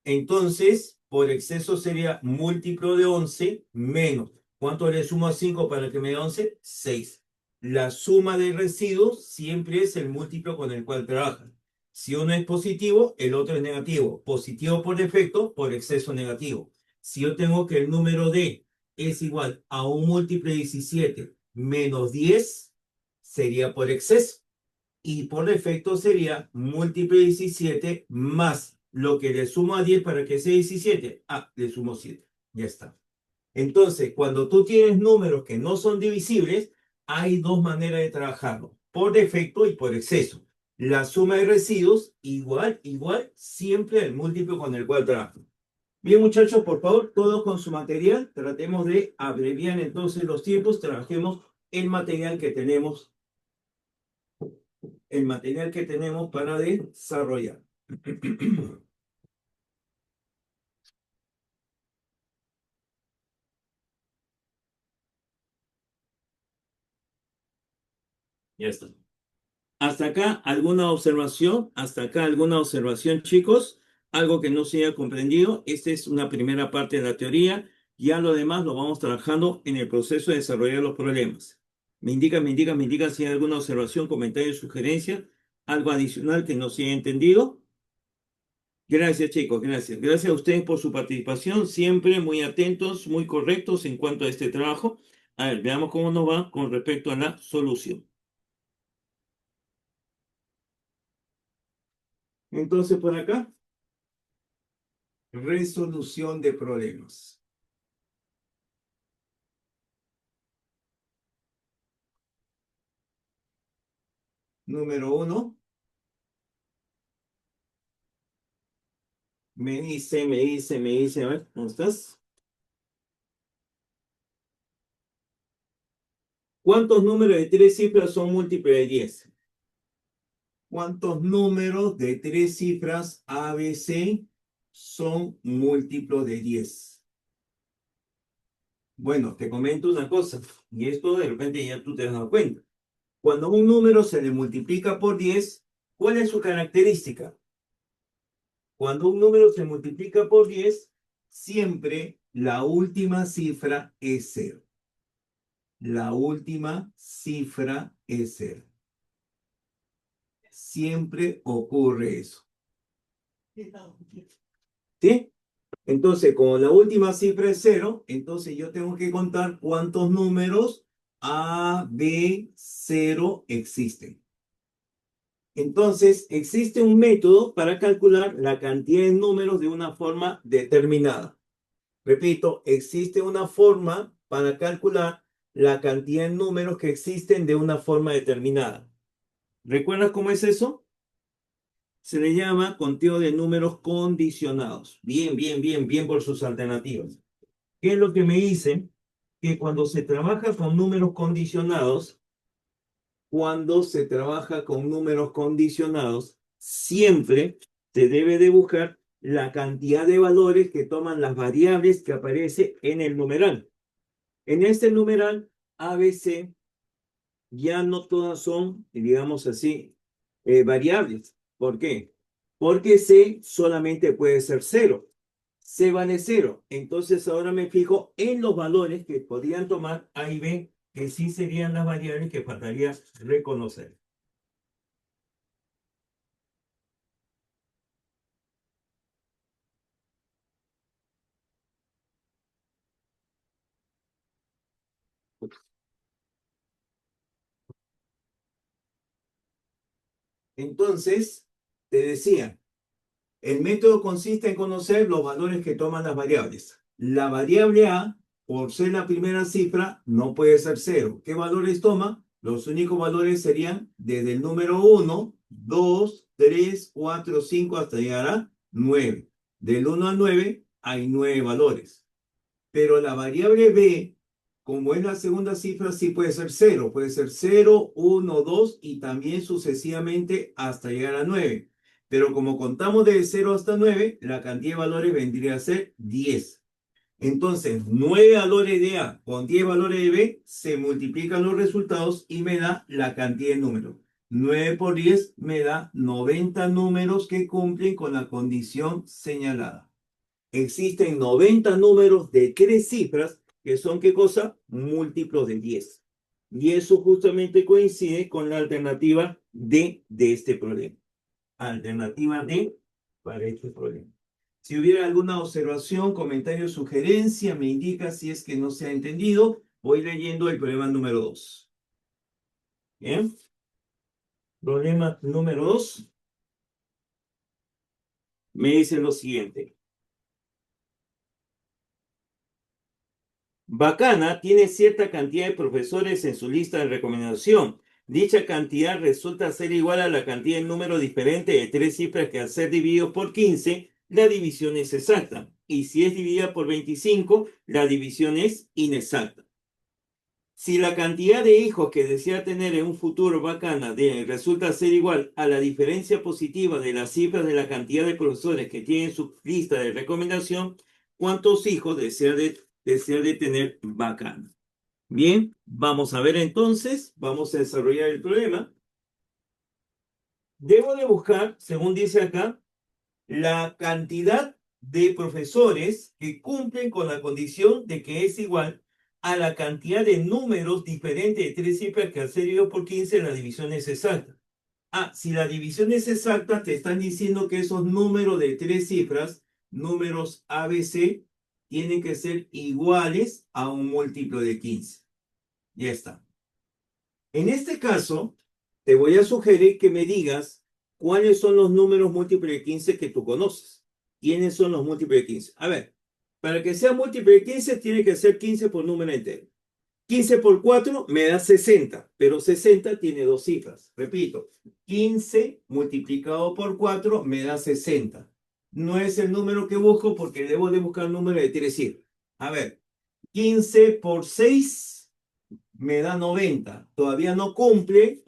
entonces por exceso sería múltiplo de 11 menos. ¿Cuánto le sumo a 5 para que me dé 11? 6. La suma de residuos siempre es el múltiplo con el cual trabajan. Si uno es positivo, el otro es negativo. Positivo por defecto, por exceso negativo. Si yo tengo que el número D es igual a un múltiplo de 17 menos 10, sería por exceso. Y por defecto sería múltiplo de 17 más lo que le sumo a 10 para que sea 17. Ah, le sumo 7. Ya está. Entonces, cuando tú tienes números que no son divisibles, hay dos maneras de trabajarlo, por defecto y por exceso. La suma de residuos, igual, siempre el múltiplo con el cual trabajo. Bien, muchachos, por favor, todos con su material, tratemos de abreviar entonces los tiempos, trabajemos el material que tenemos, para desarrollar. Ya está. Hasta acá alguna observación, chicos, algo que no se haya comprendido. Esta es una primera parte de la teoría. Ya lo demás lo vamos trabajando en el proceso de desarrollar los problemas. Me indica si hay alguna observación, comentario, sugerencia. ¿Algo adicional que no se haya entendido? Gracias, chicos, gracias. Gracias a ustedes por su participación, siempre muy atentos, muy correctos en cuanto a este trabajo. A ver, veamos cómo nos va con respecto a la solución. Entonces, por acá, resolución de problemas. Número 1. Me dice, a ver, ¿cómo estás? ¿Cuántos números de 3 cifras son múltiples de 10? ¿Cuántos números de 3 cifras ABC son múltiplos de 10? Bueno, te comento una cosa, y esto de repente ya tú te has dado cuenta. Cuando un número se le multiplica por 10, ¿cuál es su característica? Cuando un número se multiplica por 10, siempre la última cifra es 0. La última cifra es 0. Siempre ocurre eso. ¿Sí? Entonces, como la última cifra es 0, entonces yo tengo que contar cuántos números A, B, 0 existen. Entonces, existe un método para calcular la cantidad de números de una forma determinada. Repito, existe una forma para calcular la cantidad de números que existen de una forma determinada. ¿Recuerdas cómo es eso? Se le llama conteo de números condicionados. Bien por sus alternativas. ¿Qué es lo que me dice? Que cuando se trabaja con números condicionados, siempre se debe de buscar la cantidad de valores que toman las variables que aparece en el numeral. En este numeral, ABC, ya no todas son, digamos así, variables. ¿Por qué? Porque C solamente puede ser 0. C vale 0. Entonces ahora me fijo en los valores que podrían tomar A y B, que sí serían las variables que faltaría reconocer. Entonces, te decía, el método consiste en conocer los valores que toman las variables. La variable A, por ser la primera cifra, no puede ser 0. ¿Qué valores toma? Los únicos valores serían desde el número 1, 2, 3, 4, 5 hasta llegar a 9. Del 1 al 9 hay 9 valores. Pero la variable B, como es la segunda cifra, sí puede ser 0. Puede ser 0, 1, 2 y también sucesivamente hasta llegar a 9. Pero como contamos de 0 hasta 9, la cantidad de valores vendría a ser 10. Entonces, 9 valores de A con 10 valores de B, se multiplican los resultados y me da la cantidad de números. 9 por 10 me da 90 números que cumplen con la condición señalada. Existen 90 números de 3 cifras que son, ¿qué cosa? Múltiplos de 10. Y eso justamente coincide con la alternativa D de este problema. Alternativa D para este problema. Si hubiera alguna observación, comentario, sugerencia, me indica si es que no se ha entendido. Voy leyendo el problema número 2. ¿Bien? Problema número 2. Me dice lo siguiente. Bacana tiene cierta cantidad de profesores en su lista de recomendación. Dicha cantidad resulta ser igual a la cantidad de número diferente de 3 cifras que al ser divididos por 15, la división es exacta. Y si es dividida por 25, la división es inexacta. Si la cantidad de hijos que desea tener en un futuro Bacana resulta ser igual a la diferencia positiva de las cifras de la cantidad de profesores que tiene en su lista de recomendación, ¿cuántos hijos desea de tener Bacana? Bien, vamos a ver entonces, vamos a desarrollar el problema. Debo de buscar, según dice acá, la cantidad de profesores que cumplen con la condición de que es igual a la cantidad de números diferentes de 3 cifras que al ser dividido por 15 la división es exacta. Ah, si la división es exacta, te están diciendo que esos números de 3 cifras, números ABC, tienen que ser iguales a un múltiplo de 15. Ya está. En este caso, te voy a sugerir que me digas cuáles son los números múltiplos de 15 que tú conoces. ¿Quiénes son los múltiplos de 15? A ver, para que sea múltiplo de 15, tiene que ser 15 por número entero. 15 por 4 me da 60, pero 60 tiene dos cifras. Repito, 15 multiplicado por 4 me da 60. No es el número que busco porque debo de buscar el número de 3 cifras. A ver, 15 por 6 me da 90. Todavía no cumple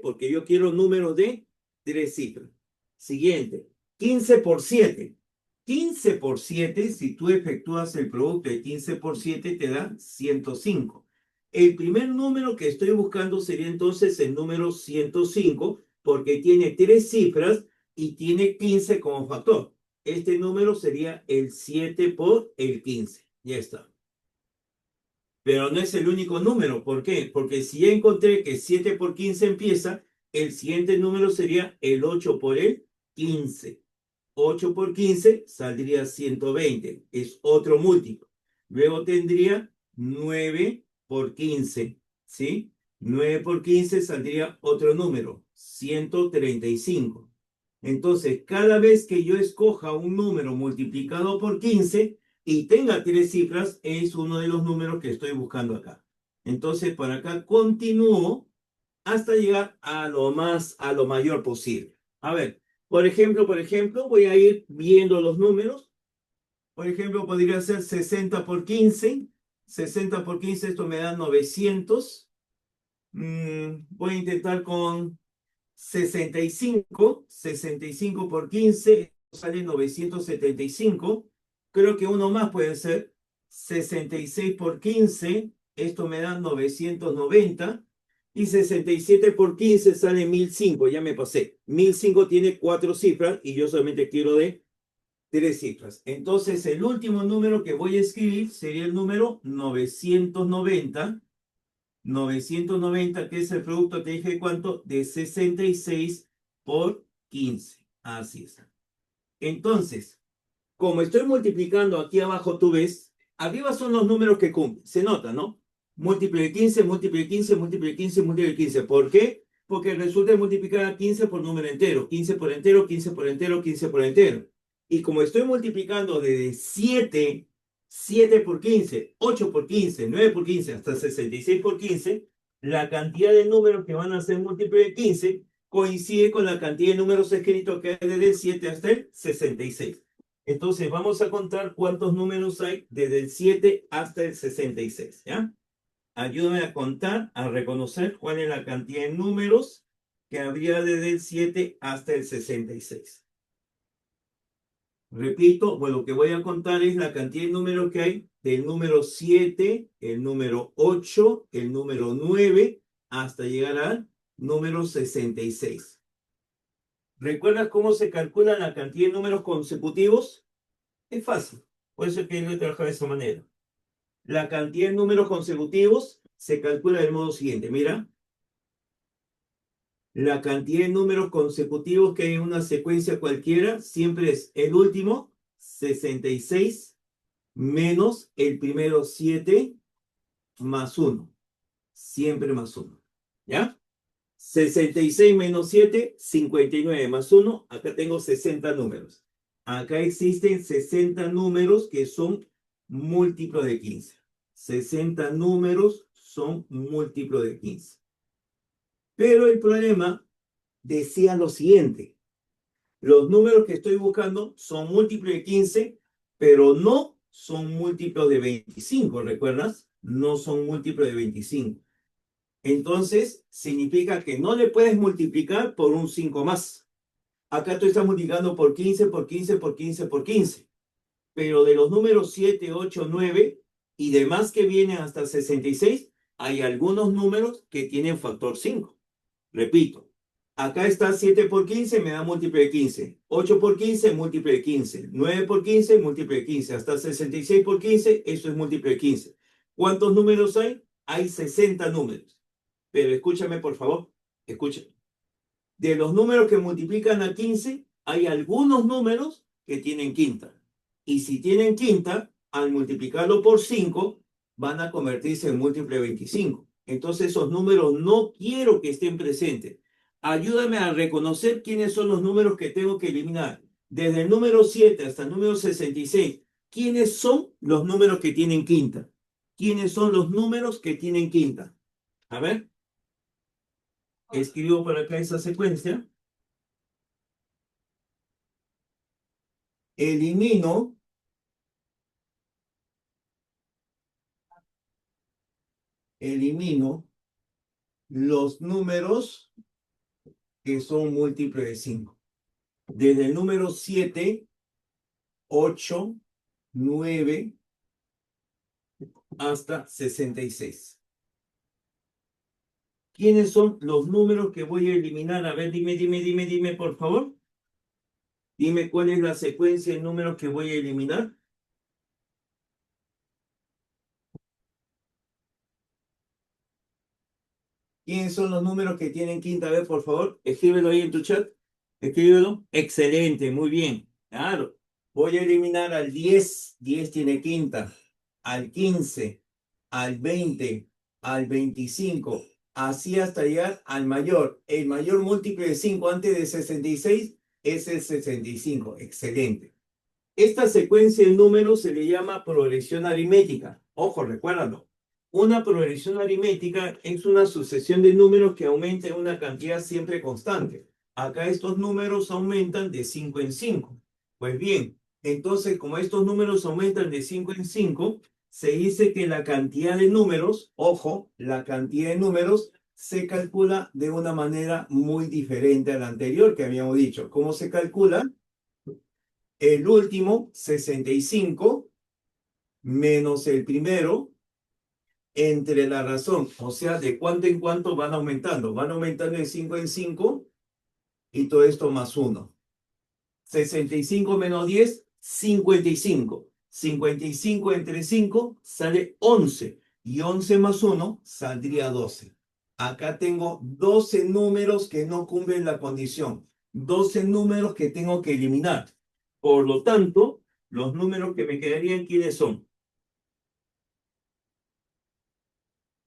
porque yo quiero números de 3 cifras. Siguiente, 15 por 7. 15 por 7, si tú efectúas el producto de 15 por 7, te da 105. El primer número que estoy buscando sería entonces el número 105, porque tiene 3 cifras y tiene 15 como factor. Este número sería el 7 por el 15. Ya está. Pero no es el único número. ¿Por qué? Porque si ya encontré que 7 por 15 empieza, el siguiente número sería el 8 por el 15. 8 por 15 saldría 120. Es otro múltiplo. Luego tendría 9 por 15. ¿Sí? 9 por 15 saldría otro número, 135. Entonces, cada vez que yo escoja un número multiplicado por 15 y tenga 3 cifras, es uno de los números que estoy buscando acá. Entonces, por acá continúo hasta llegar a lo mayor posible. A ver, por ejemplo, voy a ir viendo los números. Por ejemplo, podría ser 60 por 15. 60 por 15, esto me da 900. Voy a intentar con 65 por 15, sale 975. Creo que uno más puede ser 66 por 15, esto me da 990. Y 67 por 15 sale 1005, ya me pasé. 1005 tiene 4 cifras y yo solamente quiero de 3 cifras. Entonces, el último número que voy a escribir sería el número 990. 990, que es el producto, te dije cuánto, de 66 por 15. Así es. Entonces, como estoy multiplicando aquí abajo, tú ves, arriba son los números que cumplen. Se nota, ¿no? Múltiplo de 15, múltiplo de 15, múltiplo de 15, múltiplo de 15. ¿Por qué? Porque resulta multiplicar a 15 por número entero. 15 por entero, 15 por entero, 15 por entero. Y como estoy multiplicando desde 7 por 15, 8 por 15, 9 por 15, hasta 66 por 15, la cantidad de números que van a ser múltiplo de 15 coincide con la cantidad de números escritos que hay desde el 7 hasta el 66. Entonces, vamos a contar cuántos números hay desde el 7 hasta el 66, ¿ya? Ayúdame a contar, a reconocer cuál es la cantidad de números que habría desde el 7 hasta el 66. Repito, bueno, lo que voy a contar es la cantidad de números que hay del número 7, el número 8, el número 9, hasta llegar al número 66. ¿Recuerdas cómo se calcula la cantidad de números consecutivos? Es fácil, por eso es que yo trabajo de esa manera. La cantidad de números consecutivos se calcula del modo siguiente. Mira, la cantidad de números consecutivos que hay en una secuencia cualquiera siempre es el último, 66, menos el primero, 7, más 1. Siempre más 1. ¿Ya? 66 menos 7, 59 más 1. Acá tengo 60 números. Acá existen 60 números que son múltiplos de 15. 60 números son múltiplos de 15. Pero el problema decía lo siguiente. Los números que estoy buscando son múltiplos de 15, pero no son múltiplos de 25, ¿recuerdas? No son múltiplos de 25. Entonces, significa que no le puedes multiplicar por un 5 más. Acá tú estás multiplicando por 15, por 15, por 15, por 15. Pero de los números 7, 8, 9 y demás que vienen hasta 66, hay algunos números que tienen factor 5. Repito, acá está 7 por 15, me da múltiplo de 15. 8 por 15, múltiplo de 15. 9 por 15, múltiplo de 15. Hasta 66 por 15, eso es múltiplo de 15. ¿Cuántos números hay? Hay 60 números. Pero escúchame, por favor. Escúchame. De los números que multiplican a 15, hay algunos números que tienen quinta. Y si tienen quinta, al multiplicarlo por 5, van a convertirse en múltiplo de 25. Entonces esos números no quiero que estén presentes. Ayúdame a reconocer quiénes son los números que tengo que eliminar. Desde el número 7 hasta el número 66, ¿quiénes son los números que tienen quinta? ¿Quiénes son los números que tienen quinta? A ver. Escribo por acá esa secuencia. Elimino los números que son múltiplos de 5. Desde el número 7, 8, 9 hasta 66. ¿Quiénes son los números que voy a eliminar? A ver, dime, por favor. Dime cuál es la secuencia de números que voy a eliminar. ¿Quiénes son los números que tienen quinta? A ver, por favor, escríbelo ahí en tu chat. Escríbelo. Excelente, muy bien. Claro. Voy a eliminar al 10. 10 tiene quinta. Al 15, al 20, al 25, así hasta llegar al mayor. El mayor múltiplo de 5 antes de 66 es el 65. Excelente. Esta secuencia de números se le llama progresión aritmética. Ojo, recuérdalo. Una progresión aritmética es una sucesión de números que aumenta en una cantidad siempre constante. Acá estos números aumentan de 5 en 5. Pues bien, entonces como estos números aumentan de 5 en 5, se dice que la cantidad de números, ojo, la cantidad de números se calcula de una manera muy diferente a la anterior que habíamos dicho. ¿Cómo se calcula? El último, 65, menos el primero, entre la razón, o sea, de cuánto en cuánto van aumentando. Van aumentando de 5 en 5 y todo esto más 1. 65 menos 10, 55. 55 entre 5 sale 11. Y 11 más 1 saldría 12. Acá tengo 12 números que no cumplen la condición. 12 números que tengo que eliminar. Por lo tanto, los números que me quedarían, ¿quiénes son?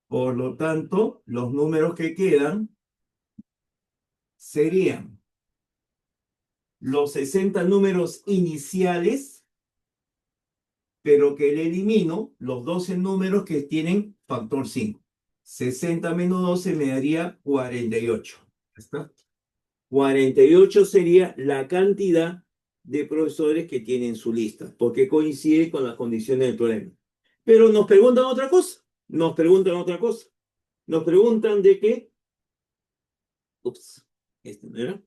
Por lo tanto, los números que quedan serían los 60 números iniciales, pero que le elimino los 12 números que tienen factor 5. 60 menos 12 me daría 48. ¿Está? 48 sería la cantidad de profesores que tienen su lista, porque coincide con las condiciones del problema. Pero nos preguntan otra cosa. Nos preguntan de qué. Ups, este no era.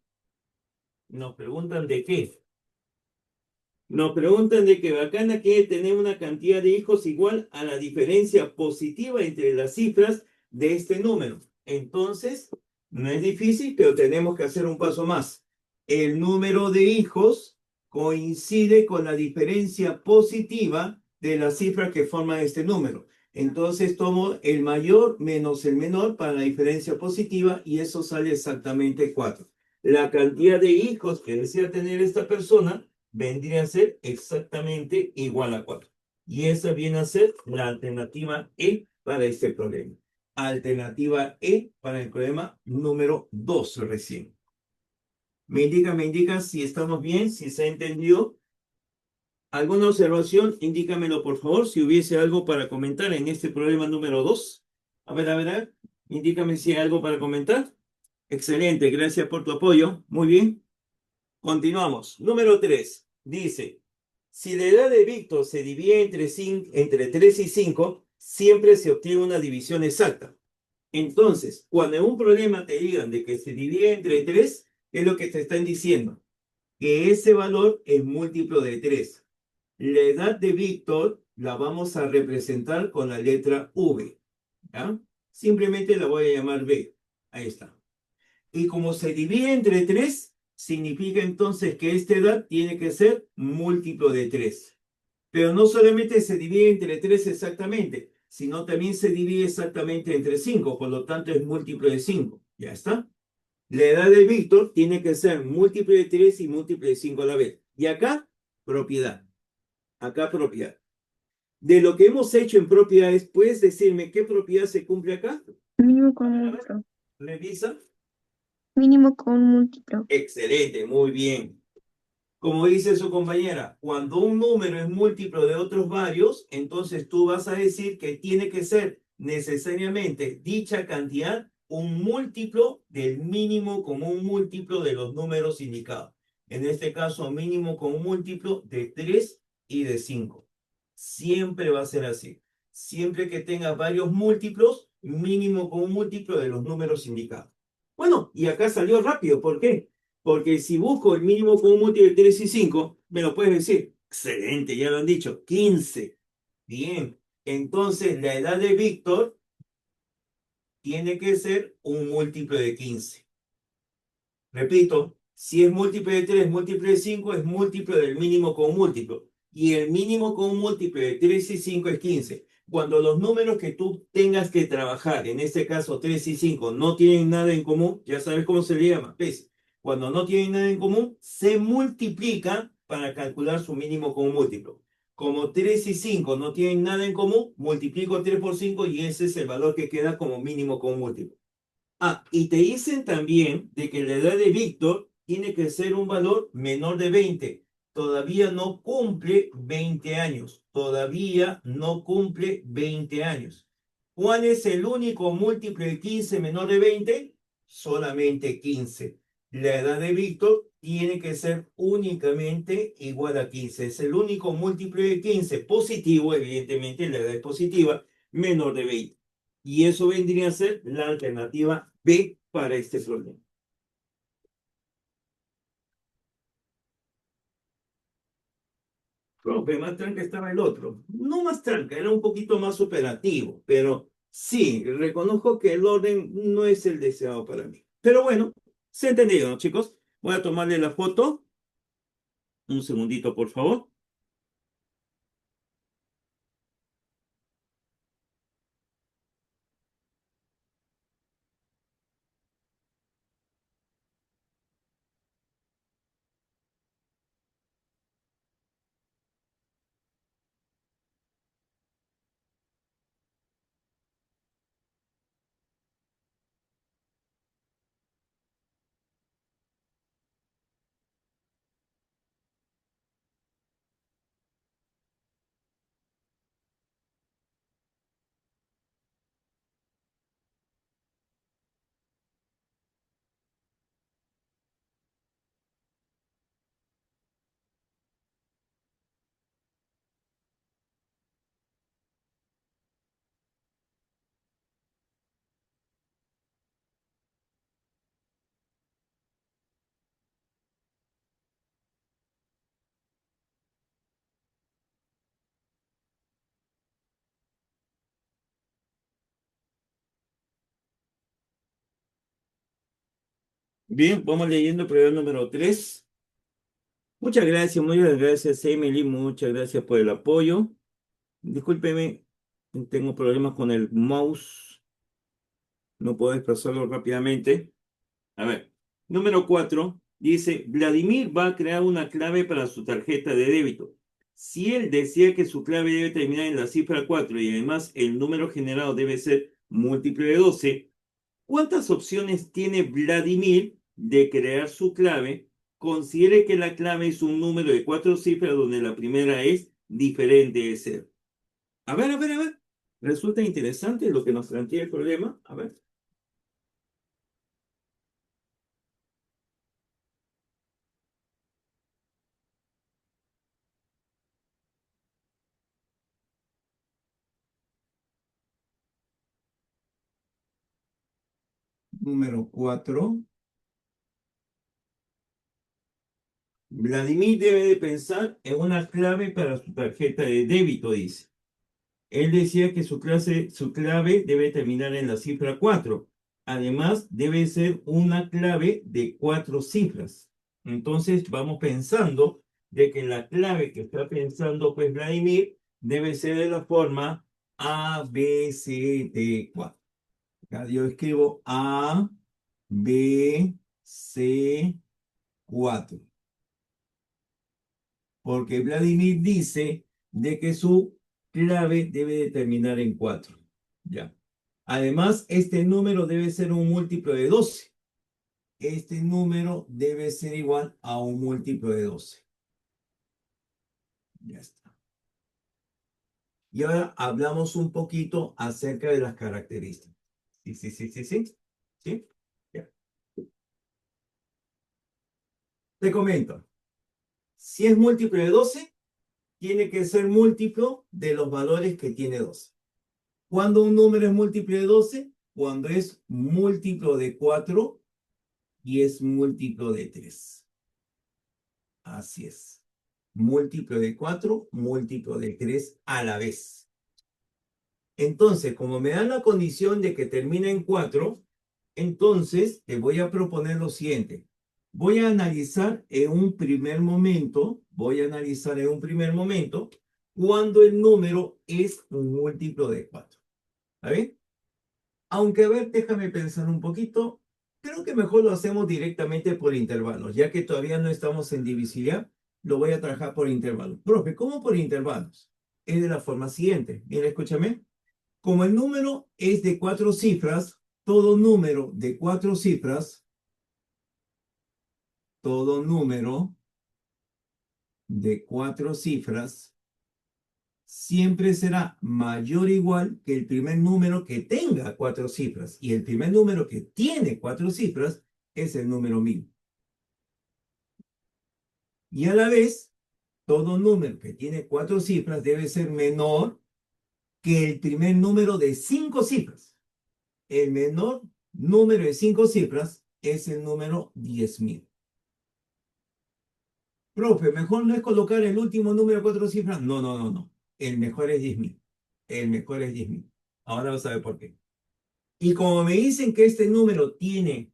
Nos preguntan de qué. Nos preguntan de que Bacana quiere tener una cantidad de hijos igual a la diferencia positiva entre las cifras de este número. Entonces, no es difícil, pero tenemos que hacer un paso más. El número de hijos coincide con la diferencia positiva de las cifras que forman este número. Entonces tomo el mayor menos el menor para la diferencia positiva y eso sale exactamente 4. La cantidad de hijos que desea tener esta persona vendría a ser exactamente igual a 4. Y esa viene a ser la alternativa E para este problema. Alternativa E para el problema número 2 recién. Me indica si estamos bien, si se ha entendido. ¿Alguna observación? Indícamelo, por favor, si hubiese algo para comentar en este problema número 2. A ver. Indícame si hay algo para comentar. Excelente, gracias por tu apoyo. Muy bien. Continuamos. Número 3. Dice, si la edad de Víctor se divide entre 3 y 5, siempre se obtiene una división exacta. Entonces, cuando en un problema te digan de que se divide entre 3, es lo que te están diciendo, que ese valor es múltiplo de 3. La edad de Víctor la vamos a representar con la letra V. ¿Ya? Simplemente la voy a llamar B. Ahí está. Y como se divide entre 3, significa entonces que esta edad tiene que ser múltiplo de 3. Pero no solamente se divide entre 3 exactamente, sino también se divide exactamente entre 5, por lo tanto es múltiplo de 5. ¿Ya está? La edad de Víctor tiene que ser múltiple de 3 y múltiple de 5 a la vez. Y acá, propiedad. Acá, propiedad. De lo que hemos hecho en propiedades, ¿puedes decirme qué propiedad se cumple acá? Mínimo con A ver, múltiplo. revisa. Mínimo con múltiplo. Excelente, muy bien. Como dice su compañera, cuando un número es múltiplo de otros varios, entonces tú vas a decir que tiene que ser necesariamente dicha cantidad un múltiplo del mínimo común múltiplo de los números indicados. En este caso, mínimo común múltiplo de 3 y de 5. Siempre va a ser así. Siempre que tengas varios múltiplos, mínimo común múltiplo de los números indicados. Bueno, y acá salió rápido. ¿Por qué? Porque si busco el mínimo común múltiplo de 3 y 5, me lo puedes decir. Excelente, ya lo han dicho. 15. Bien. Entonces, la edad de Víctor tiene que ser un múltiplo de 15. Repito, si es múltiplo de 3, múltiplo de 5, es múltiplo del mínimo común múltiplo. Y el mínimo común múltiplo de 3 y 5 es 15. Cuando los números que tú tengas que trabajar, en este caso 3 y 5, no tienen nada en común, ya sabes cómo se le llama, ¿ves? Cuando no tienen nada en común, se multiplica para calcular su mínimo común múltiplo. Como 3 y 5 no tienen nada en común, multiplico 3 por 5 y ese es el valor que queda como mínimo común múltiplo. Ah, y te dicen también de que la edad de Víctor tiene que ser un valor menor de 20. Todavía no cumple 20 años. Todavía no cumple 20 años. ¿Cuál es el único múltiplo de 15 menor de 20? Solamente 15. La edad de Víctor tiene que ser únicamente igual a 15. Es el único múltiplo de 15 positivo, evidentemente la edad es positiva, menor de 20. Y eso vendría a ser la alternativa B para este problema. Profe, más tranca estaba el otro. No más tranca, era un poquito más operativo, pero sí, reconozco que el orden no es el deseado para mí. Pero bueno, se ha entendido, ¿no, chicos? Voy a tomarle la foto. Un segundito, por favor. Bien, vamos leyendo el problema número 3. Muchas gracias, Emily. Muchas gracias por el apoyo. Discúlpeme, tengo problemas con el mouse. No puedo desplazarlo rápidamente. A ver, número 4 dice, Vladimir va a crear una clave para su tarjeta de débito. Si él decía que su clave debe terminar en la cifra 4 y además el número generado debe ser múltiplo de 12, ¿cuántas opciones tiene Vladimir de crear su clave? Considere que la clave es un número de 4 cifras donde la primera es diferente de 0. A ver. Resulta interesante lo que nos plantea el problema. A ver. Número 4. Vladimir debe de pensar en una clave para su tarjeta de débito, dice. Él decía que su clave debe terminar en la cifra 4. Además, debe ser una clave de 4 cifras. Entonces, vamos pensando de que la clave que está pensando pues Vladimir debe ser de la forma A, B, C, D, 4. Acá yo escribo A, B, C, 4. Porque Vladimir dice de que su clave debe de terminar en 4. Ya. Además, este número debe ser un múltiplo de 12. Este número debe ser igual a un múltiplo de 12. Ya está. Y ahora hablamos un poquito acerca de las características. ¿Sí? Ya. Te comento. Si es múltiplo de 12, tiene que ser múltiplo de los valores que tiene 12. ¿Cuándo un número es múltiplo de 12? Cuando es múltiplo de 4 y es múltiplo de 3. Así es. Múltiplo de 4, múltiplo de 3 a la vez. Entonces, como me dan la condición de que termine en 4, entonces te voy a proponer lo siguiente. Voy a analizar en un primer momento, cuando el número es un múltiplo de 4. ¿Está bien? Aunque, a ver, déjame pensar un poquito. Creo que mejor lo hacemos directamente por intervalos, ya que todavía no estamos en divisibilidad, lo voy a trabajar por intervalos. Profe, ¿cómo por intervalos? Es de la forma siguiente. Mira, escúchame. Como el número es de 4 cifras, todo número de 4 cifras, siempre será mayor o igual que el primer número que tenga 4 cifras. Y el primer número que tiene 4 cifras es el número 1000. Y a la vez, todo número que tiene 4 cifras debe ser menor que el primer número de 5 cifras. El menor número de 5 cifras es el número 10.000. Profe, mejor no es colocar el último número de 4 cifras. No. El mejor es 10.000. El mejor es 10.000. Ahora vas a ver por qué. Y como me dicen que este número tiene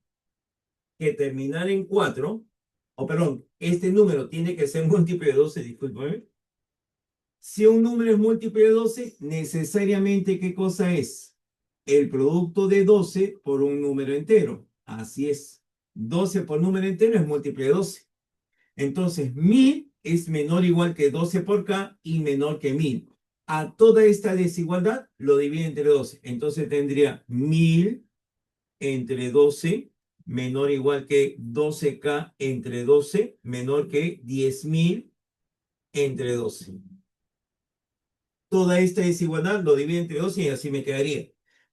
que terminar en 4, este número tiene que ser múltiplo de 12, discúlpame. Si un número es múltiplo de 12, necesariamente, ¿qué cosa es? El producto de 12 por un número entero. Así es. 12 por número entero es múltiplo de 12. Entonces, 1000 es menor o igual que 12 por K y menor que 1000. A toda esta desigualdad lo divide entre 12. Entonces tendría 1000 entre 12 menor o igual que 12K entre 12 menor que 10.000 entre 12. Toda esta desigualdad lo divido entre 12 y así me quedaría.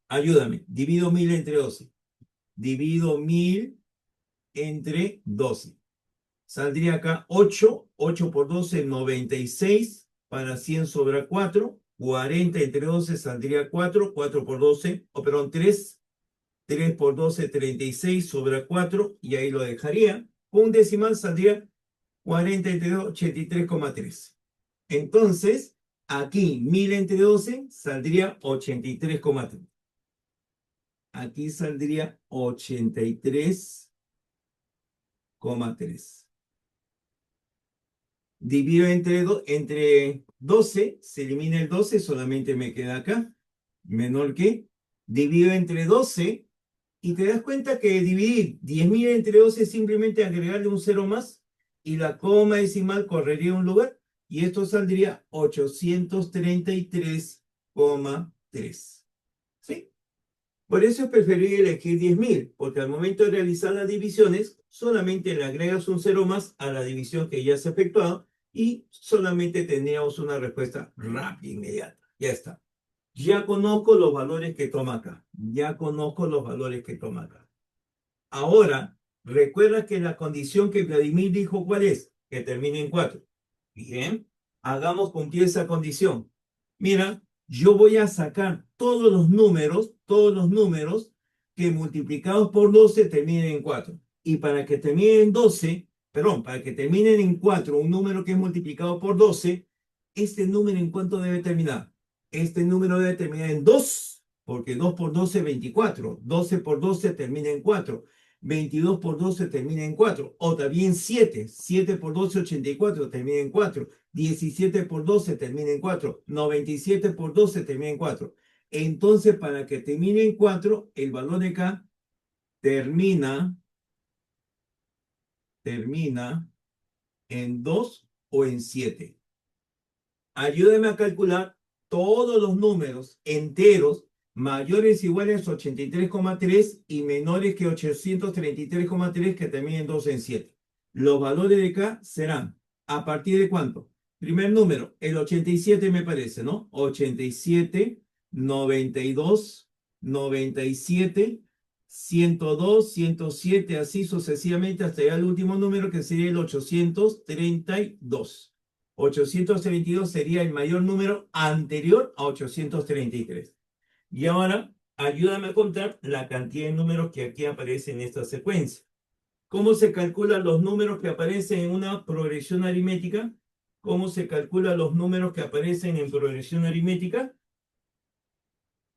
Ayúdame. Divido 1000 entre 12. Divido 1000 entre 12. Saldría acá 8. 8 por 12, 96. Para 100 sobra 4. 40 entre 12 saldría 4. 4 por 12, 3. 3 por 12, 36. Sobra 4. Y ahí lo dejaría. Un decimal saldría 40 entre 2, 83,3. Entonces, aquí 1000 entre 12 saldría 83,3. Aquí saldría 83,3. Divido entre 12, se elimina el 12, solamente me queda acá, menor que. Divido entre 12 y te das cuenta que dividir 10.000 entre 12 es simplemente agregarle un 0 más y la coma decimal correría un lugar y esto saldría 833,3. ¿Sí? Por eso es preferible elegir 10.000, porque al momento de realizar las divisiones, solamente le agregas un 0 más a la división que ya se ha efectuado y solamente tendríamos una respuesta rápida, inmediata. Ya está. Ya conozco los valores que toma acá. Ahora, recuerda que la condición que Vladimir dijo, ¿cuál es? Que termine en 4. Bien, hagamos cumplir esa condición. Mira, yo voy a sacar todos los números que multiplicados por 12 terminen en 4. Y para que terminen en 12, para que terminen en 4, un número que es multiplicado por 12, este número ¿en cuánto debe terminar? Este número debe terminar en 2, porque 2 por 12 es 24. 12 por 12 termina en 4. 22 por 12 termina en 4. O también 7. 7 por 12, 84 termina en 4. 17 por 12 termina en 4. 97 por 12 termina en 4. Entonces, para que termine en 4, el valor de K termina en 2 o en 7. Ayúdeme a calcular todos los números enteros mayores o iguales a 83,3 y menores que 833,3 que terminen 2 en 7. Los valores de acá serán, ¿a partir de cuánto? Primer número, el 87 me parece, ¿no? 87, 92, 97, 102, 107, así sucesivamente hasta llegar al último número que sería el 832. 832 sería el mayor número anterior a 833. Y ahora, ayúdame a contar la cantidad de números que aquí aparecen en esta secuencia. ¿Cómo se calculan los números que aparecen en una progresión aritmética? ¿Cómo se calculan los números que aparecen en progresión aritmética?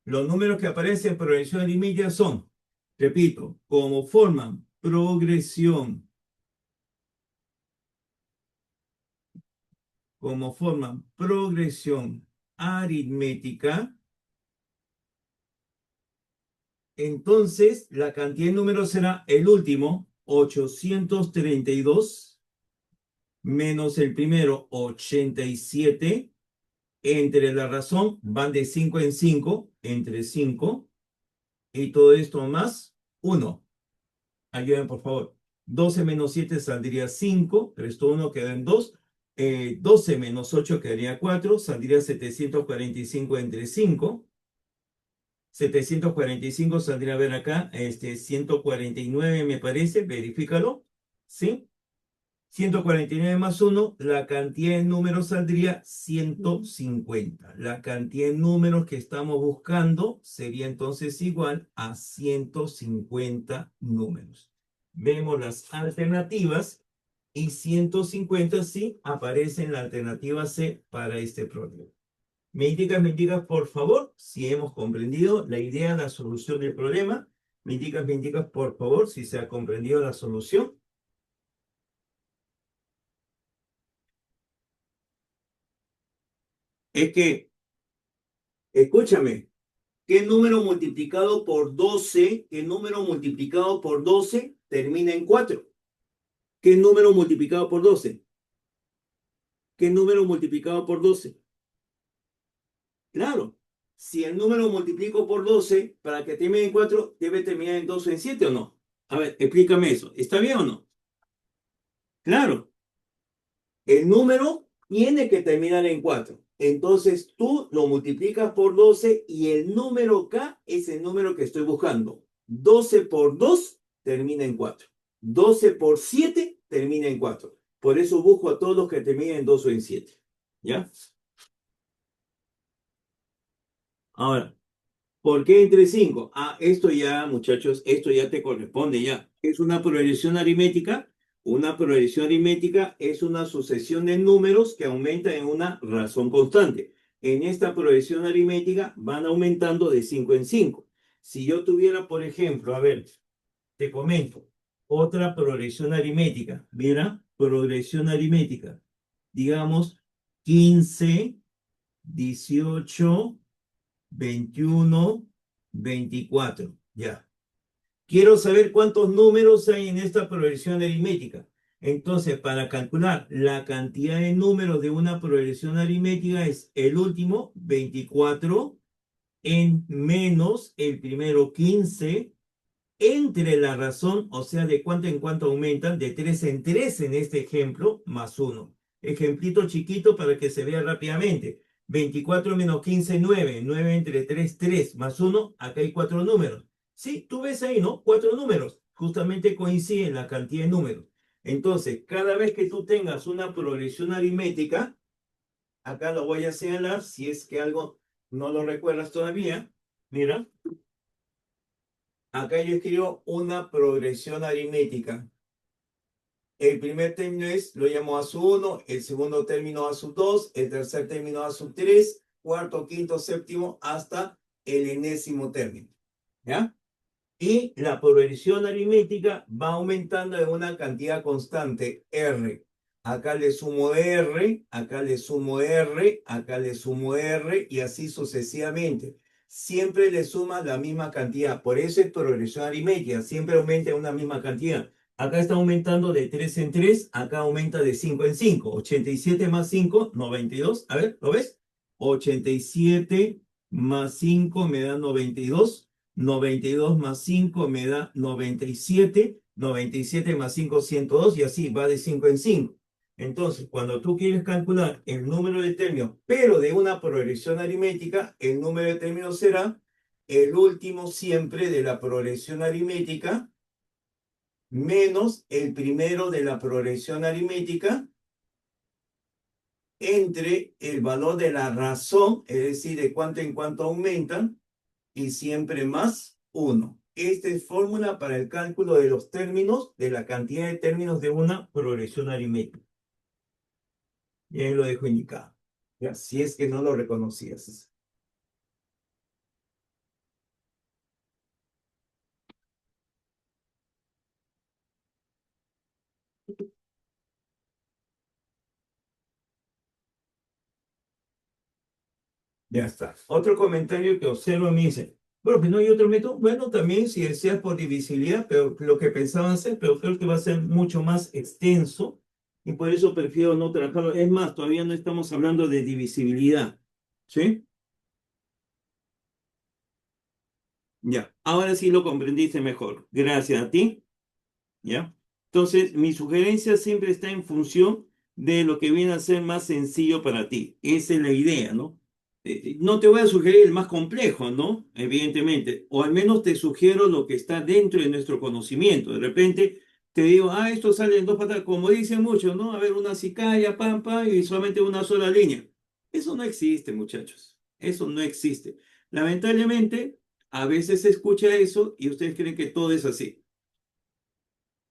Los números que aparecen en progresión aritmética son, repito, como forman progresión, aritmética, entonces la cantidad de números será el último, 832, menos el primero, 87, entre la razón van de 5 en 5, entre 5, y todo esto más 1. Ayuden, por favor. 12 menos 7 saldría 5, resto 1 queda en 2. 12 menos 8 quedaría 4, saldría 745 entre 5. 745 saldría a ver acá, 149 me parece, verifícalo, ¿sí? 149 más 1, la cantidad de números saldría 150. La cantidad de números que estamos buscando sería entonces igual a 150 números. Vemos las alternativas y 150 sí aparece en la alternativa C para este problema. Me indicas, por favor, si hemos comprendido la idea, la solución del problema. Me indicas, por favor, si se ha comprendido la solución. Es que, escúchame, ¿qué número multiplicado por 12, termina en 4? ¿Qué número multiplicado por 12? ¿Qué número multiplicado por 12? Claro, si el número multiplico por 12, para que termine en 4, debe terminar en 2 o en 7, ¿o no? A ver, explícame eso. ¿Está bien o no? Claro, el número tiene que terminar en 4. Entonces tú lo multiplicas por 12 y el número K es el número que estoy buscando. 12 por 2 termina en 4. 12 por 7 termina en 4. Por eso busco a todos los que terminen en 2 o en 7. ¿Ya? Ahora, ¿por qué entre 5? Ah, esto ya, muchachos, esto ya te corresponde ya. Es una progresión aritmética. Una progresión aritmética es una sucesión de números que aumentan en una razón constante. En esta progresión aritmética van aumentando de 5 en 5. Si yo tuviera, por ejemplo, a ver, te comento, otra progresión aritmética. Mira, progresión aritmética. Digamos, 15, 18, 21, 24. Ya. Quiero saber cuántos números hay en esta progresión aritmética. Entonces, para calcular la cantidad de números de una progresión aritmética es el último, 24, en menos el primero, 15, entre la razón, o sea, de cuánto en cuánto aumentan, de 3 en 3 en este ejemplo, más 1. Ejemplito chiquito para que se vea rápidamente. 24 menos 15, 9. 9 entre 3, 3. Más 1, acá hay 4 números. Sí, tú ves ahí, ¿no? 4 números. Justamente coinciden la cantidad de números. Entonces, cada vez que tú tengas una progresión aritmética, acá lo voy a señalar, si es que algo no lo recuerdas todavía. Mira. Acá yo escribo una progresión aritmética. El primer término lo llamo a su 1, el segundo término a su 2, el tercer término a su 3, cuarto, quinto, séptimo, hasta el enésimo término. ¿Ya? Y la progresión aritmética va aumentando en una cantidad constante, R. Acá le sumo R, acá le sumo R, acá le sumo R, y así sucesivamente. siempre le sumas la misma cantidad. Por eso es progresión aritmética, siempre aumenta una misma cantidad. Acá está aumentando de 3 en 3, acá aumenta de 5 en 5. 87 más 5, 92. A ver, ¿lo ves? 87 más 5 me da 92. 92 más 5 me da 97. 97 más 5, 102. Y así va de 5 en 5. Entonces, cuando tú quieres calcular el número de términos, pero de una progresión aritmética, el número de términos será el último siempre de la progresión aritmética menos el primero de la progresión aritmética entre el valor de la razón, es decir, de cuánto en cuánto aumentan, y siempre más 1. Esta es fórmula para el cálculo de los términos, de la cantidad de términos de una progresión aritmética. Y ahí lo dejo indicado. Ya, si es que no lo reconocías. Ya está. Otro comentario que observo me dice, bueno, que no hay otro método. Bueno, también si deseas por divisibilidad, pero lo que pensaba hacer, pero creo que va a ser mucho más extenso y por eso prefiero no trabajarlo. Es más, todavía no estamos hablando de divisibilidad. ¿Sí? Ya, ahora sí lo comprendiste mejor. Gracias a ti. ¿Ya? Entonces, mi sugerencia siempre está en función de lo que viene a ser más sencillo para ti. Esa es la idea, ¿no? No te voy a sugerir el más complejo, ¿no? Evidentemente. O al menos te sugiero lo que está dentro de nuestro conocimiento. De repente te digo, esto sale en dos patas, como dicen muchos, ¿no? A ver, una cicaya, pampa, y solamente una sola línea. Eso no existe, muchachos. Eso no existe. Lamentablemente, a veces se escucha eso y ustedes creen que todo es así.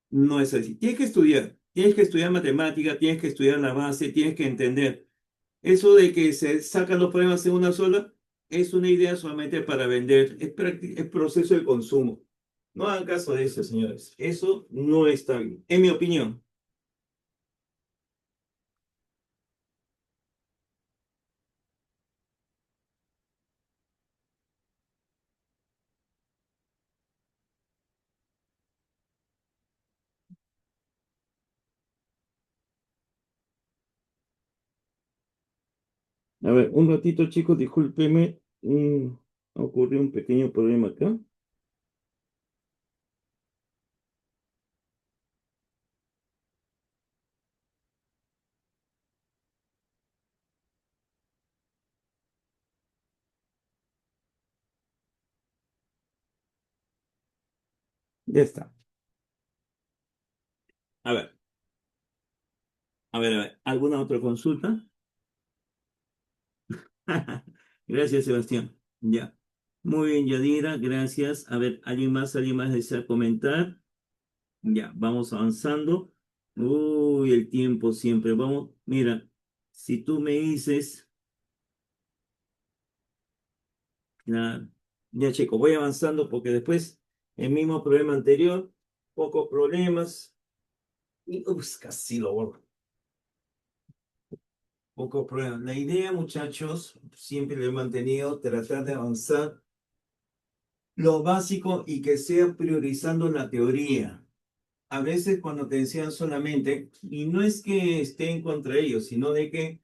No es así. Tienes que estudiar matemática, tienes que estudiar la base, tienes que entender. Eso de que se sacan los problemas en una sola es una idea solamente para vender, es proceso de consumo. No hagan caso de eso, señores. Eso no está bien, en mi opinión. A ver, un ratito, chicos, discúlpeme. Ocurrió un pequeño problema acá. Ya está. A ver, a ver. ¿Alguna otra consulta? Gracias, Sebastián. Ya. Muy bien, Yadira, gracias. A ver, ¿alguien más desea comentar? Ya, vamos avanzando. Uy, el tiempo siempre. Vamos, mira, si tú me dices, ya, ya chico, voy avanzando porque después el mismo problema anterior, pocos problemas y casi lo borro. Pocos problemas. La idea, muchachos, siempre lo he mantenido, tratar de avanzar lo básico y que sea priorizando la teoría. A veces cuando te enseñan solamente, y no es que estén contra ellos, sino de que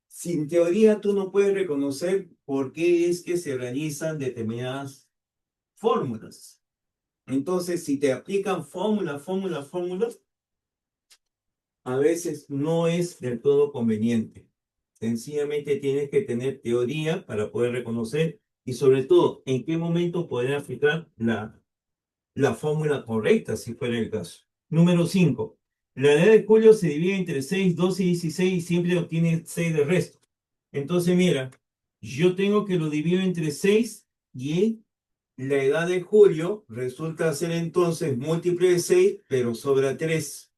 sin teoría tú no puedes reconocer por qué es que se realizan determinadas fórmulas. Entonces, si te aplican fórmulas, a veces no es del todo conveniente. Sencillamente tienes que tener teoría para poder reconocer y sobre todo en qué momento poder aplicar la fórmula correcta, si fuera el caso. Número 5. La edad de Julio se divide entre 6, 12 y 16 y siempre obtiene 6 de resto. Entonces, mira, yo tengo que lo divido entre 6 y la edad de Julio resulta ser entonces múltiple de 6, pero sobra 3.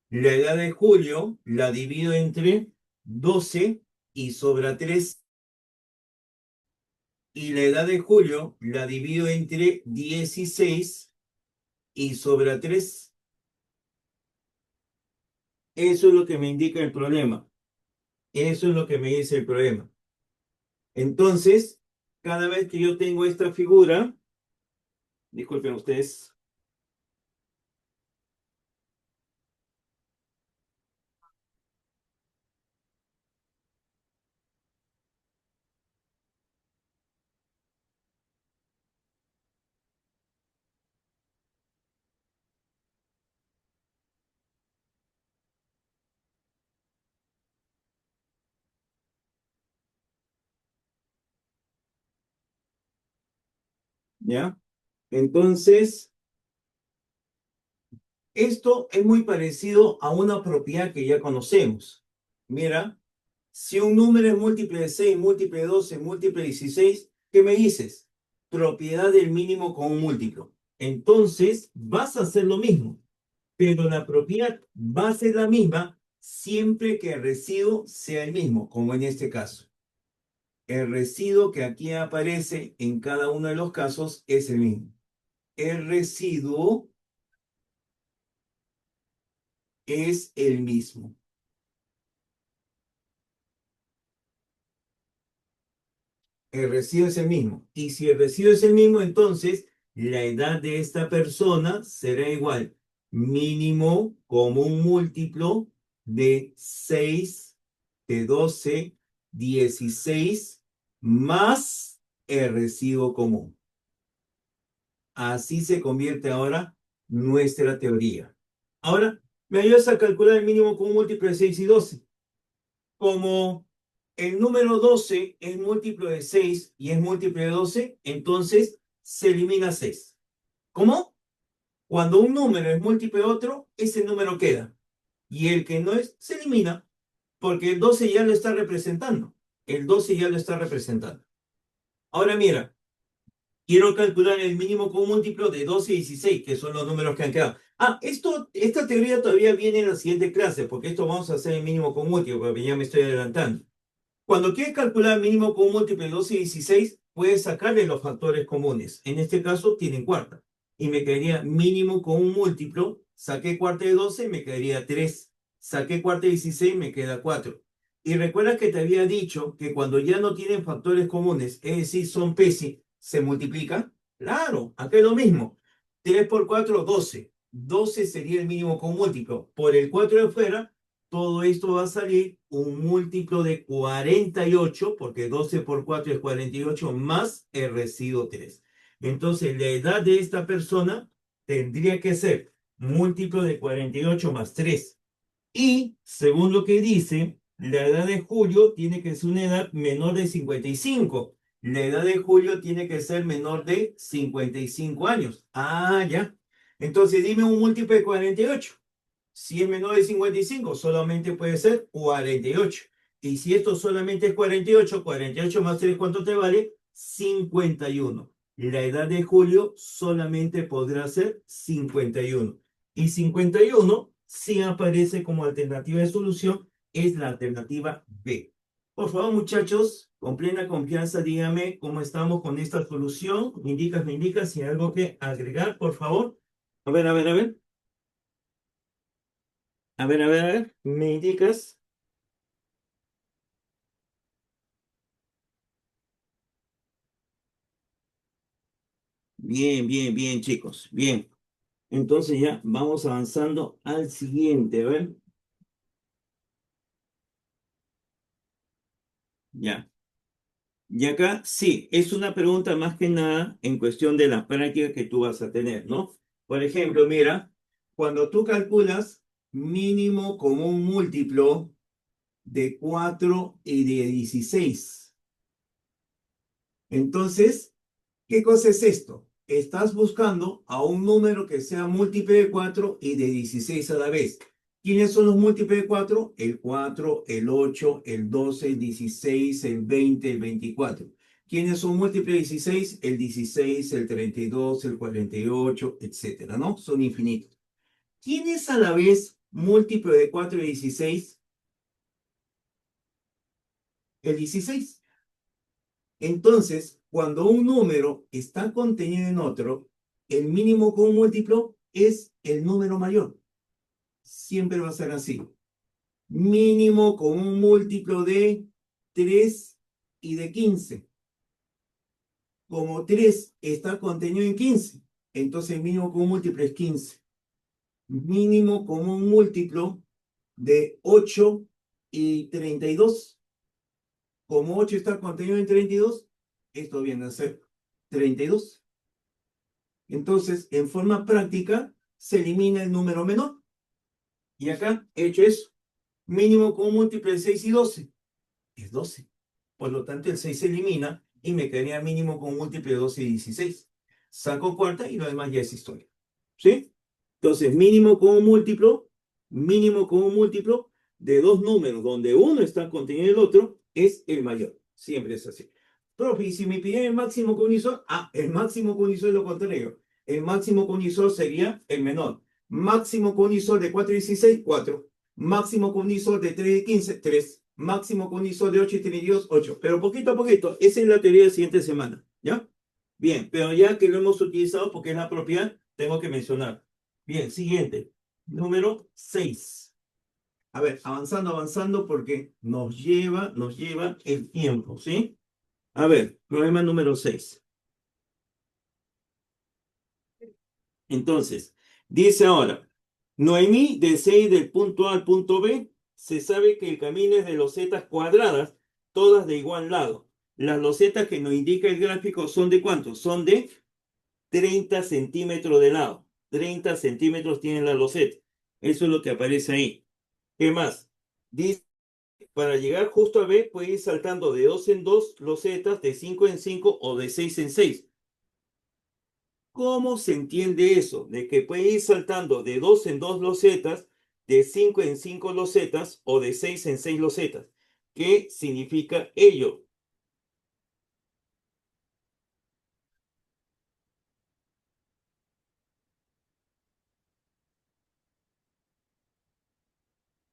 La edad de Julio la divido entre 12 y sobra 3. Y la edad de Julio la divido entre 16 y sobra 3. Eso es lo que me indica el problema. Eso es lo que me dice el problema. Entonces, cada vez que yo tengo esta figura, disculpen ustedes. ¿Ya? Entonces, esto es muy parecido a una propiedad que ya conocemos. Mira, si un número es múltiple de 6, múltiple de 12, múltiple de 16, ¿qué me dices? Propiedad del mínimo con un múltiplo. Entonces, vas a hacer lo mismo, pero la propiedad va a ser la misma siempre que el residuo sea el mismo, como en este caso. El residuo que aquí aparece en cada uno de los casos es el mismo. El residuo es el mismo. El residuo es el mismo. Y si el residuo es el mismo, entonces la edad de esta persona será igual. Mínimo como un múltiplo de 6, de 12, 16, más el residuo común. Así se convierte ahora nuestra teoría. Ahora, me ayudas a calcular el mínimo común múltiplo de 6 y 12. Como el número 12 es múltiplo de 6 y es múltiplo de 12, entonces se elimina 6. ¿Cómo? Cuando un número es múltiplo de otro, ese número queda. Y el que no es, se elimina, porque el 12 ya lo está representando. El 12 ya lo está representando. Ahora mira, quiero calcular el mínimo común múltiplo de 12 y 16, que son los números que han quedado. Esta teoría todavía viene en la siguiente clase, porque esto vamos a hacer el mínimo común múltiplo, porque ya me estoy adelantando. Cuando quieres calcular el mínimo común múltiplo de 12 y 16, puedes sacarle los factores comunes. En este caso, tienen cuarta. Y me quedaría mínimo común múltiplo. Saqué cuarta de 12, me quedaría 3. Saqué cuarta de 16, me queda 4. Y recuerda que te había dicho que cuando ya no tienen factores comunes, es decir, son PESI, se multiplica. Claro, acá es lo mismo. 3 por 4, 12. 12 sería el mínimo común múltiplo. Por el 4 de fuera, todo esto va a salir un múltiplo de 48, porque 12 por 4 es 48, más el residuo 3. Entonces, la edad de esta persona tendría que ser múltiplo de 48 más 3. Y, según lo que dice, la edad de Julio tiene que ser una edad menor de 55. La edad de Julio tiene que ser menor de 55 años. Ah, ya. Entonces, dime un múltiplo de 48. Si es menor de 55, solamente puede ser 48. Y si esto solamente es 48, 48 más 3, ¿cuánto te vale? 51. La edad de Julio solamente podrá ser 51. Y 51, si aparece como alternativa de solución, es la alternativa B. Por favor, muchachos, con plena confianza, dígame cómo estamos con esta solución. Me indicas si hay algo que agregar, por favor. A ver, a ver, a ver. A ver, ¿me indicas? Bien, bien, bien, chicos, bien. Entonces ya vamos avanzando al siguiente, a ver. Ya. Y acá sí, es una pregunta más que nada en cuestión de la práctica que tú vas a tener, ¿no? Por ejemplo, mira, cuando tú calculas mínimo común múltiplo de 4 y de 16, entonces, ¿qué cosa es esto? Estás buscando a un número que sea múltiple de 4 y de 16 a la vez. ¿Quiénes son los múltiples de 4? El 4, el 8, el 12, el 16, el 20, el 24. ¿Quiénes son múltiples de 16? El 16, el 32, el 48, etcétera, ¿no? Son infinitos. ¿Quién es a la vez múltiplo de 4 y 16? El 16. Entonces, cuando un número está contenido en otro, el mínimo común múltiplo es el número mayor. Siempre va a ser así. Mínimo común múltiplo de 3 y de 15. como 3 está contenido en 15, entonces el mínimo común múltiplo es 15. Mínimo común múltiplo de 8 y 32. Como 8 está contenido en 32, esto viene a ser 32. Entonces, en forma práctica, se elimina el número menor. Y acá he hecho eso. Mínimo común múltiplo de 6 y 12 es 12. Por lo tanto, el 6 se elimina y me quedaría mínimo común múltiplo de 12 y 16. Saco cuarta y lo demás ya es historia. ¿Sí? Entonces, mínimo común múltiplo de dos números donde uno está contenido en el otro es el mayor. Siempre es así. Profe, y si me piden el máximo conisor, el máximo conisor es lo contrario. El máximo conisor sería el menor. Máximo conisor de 4 y 16, 4. Máximo conisor de 3 y 15, 3. Máximo conisor de 8 y 32, 8. Pero poquito a poquito. Esa es la teoría de la siguiente semana. ¿Ya? Bien, pero ya que lo hemos utilizado porque es la propiedad, tengo que mencionar. Bien, siguiente. Número 6. A ver, avanzando porque nos lleva el tiempo, ¿sí? A ver, problema número 6. Entonces, dice ahora, Noemí desea ir del punto A al punto B. Se sabe que el camino es de losetas cuadradas, todas de igual lado. Las losetas que nos indica el gráfico son de ¿cuánto? Son de 30 centímetros de lado. 30 centímetros tiene la loseta. Eso es lo que aparece ahí. ¿Qué más? Dice, para llegar justo a B, puede ir saltando de 2 en 2 losetas, de 5 en 5 o de 6 en 6. ¿Cómo se entiende eso? De que puede ir saltando de 2 en 2 losetas, de 5 en 5 losetas o de 6 en 6 losetas. ¿Qué significa ello?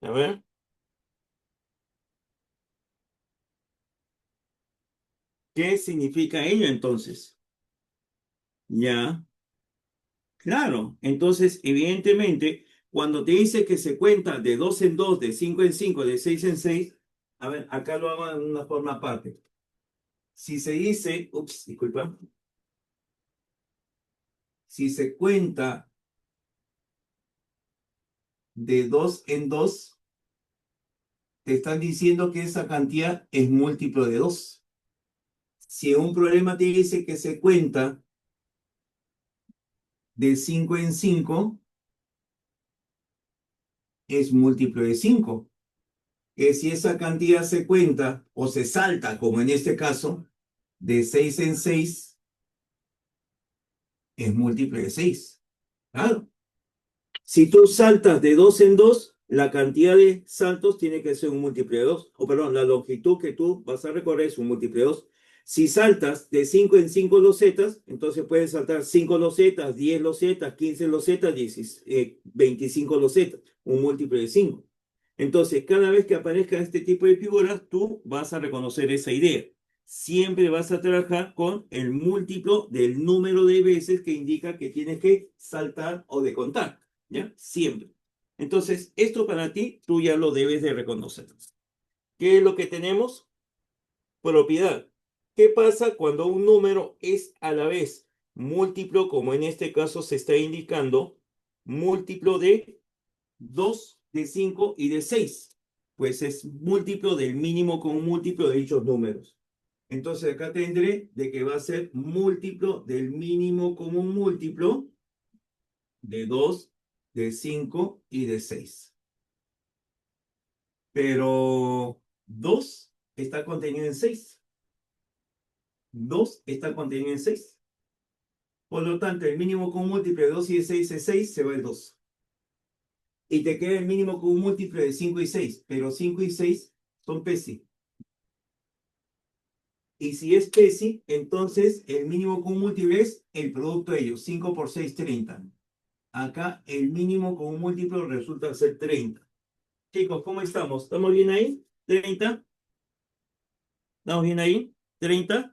A ver. ¿Qué significa ello entonces? Ya. Claro, entonces, evidentemente, cuando te dice que se cuenta de 2 en 2, de 5 en 5, de 6 en 6, a ver, acá lo hago en una forma aparte. Si se dice, disculpa, si se cuenta de 2 en 2, te están diciendo que esa cantidad es múltiplo de 2. Si en un problema te dice que se cuenta de 5 en 5, es múltiplo de 5. Que si esa cantidad se cuenta o se salta, como en este caso, de 6 en 6, es múltiplo de 6. Claro. Si tú saltas de 2 en 2, la cantidad de saltos tiene que ser un múltiplo de 2. O perdón, la longitud que tú vas a recorrer es un múltiplo de 2. Si saltas de 5 en 5 losetas, entonces puedes saltar 5 losetas, 10 losetas, 15 losetas, 25 losetas, un múltiplo de 5. Entonces, cada vez que aparezca este tipo de figuras, tú vas a reconocer esa idea. Siempre vas a trabajar con el múltiplo del número de veces que indica que tienes que saltar o de contar, ¿ya? Siempre. Entonces, esto para ti, tú ya lo debes de reconocer. ¿Qué es lo que tenemos? Propiedad. ¿Qué pasa cuando un número es a la vez múltiplo, como en este caso se está indicando, múltiplo de 2, de 5 y de 6? Pues es múltiplo del mínimo con un múltiplo de dichos números. Entonces acá tendré de que va a ser múltiplo del mínimo con un múltiplo de 2, de 5 y de 6. Pero 2 está contenido en 6. 2 está contenido en 6. Por lo tanto, el mínimo con un múltiplo de 2 y de 6 es 6, se va el 2. Y te queda el mínimo con un múltiplo de 5 y 6, pero 5 y 6 son PESI. Y si es PESI, entonces el mínimo con un múltiplo es el producto de ellos, 5 por 6, 30. Acá el mínimo con un múltiplo resulta ser 30. Chicos, ¿cómo estamos? ¿Estamos bien ahí? ¿30? ¿Estamos bien ahí? ¿30?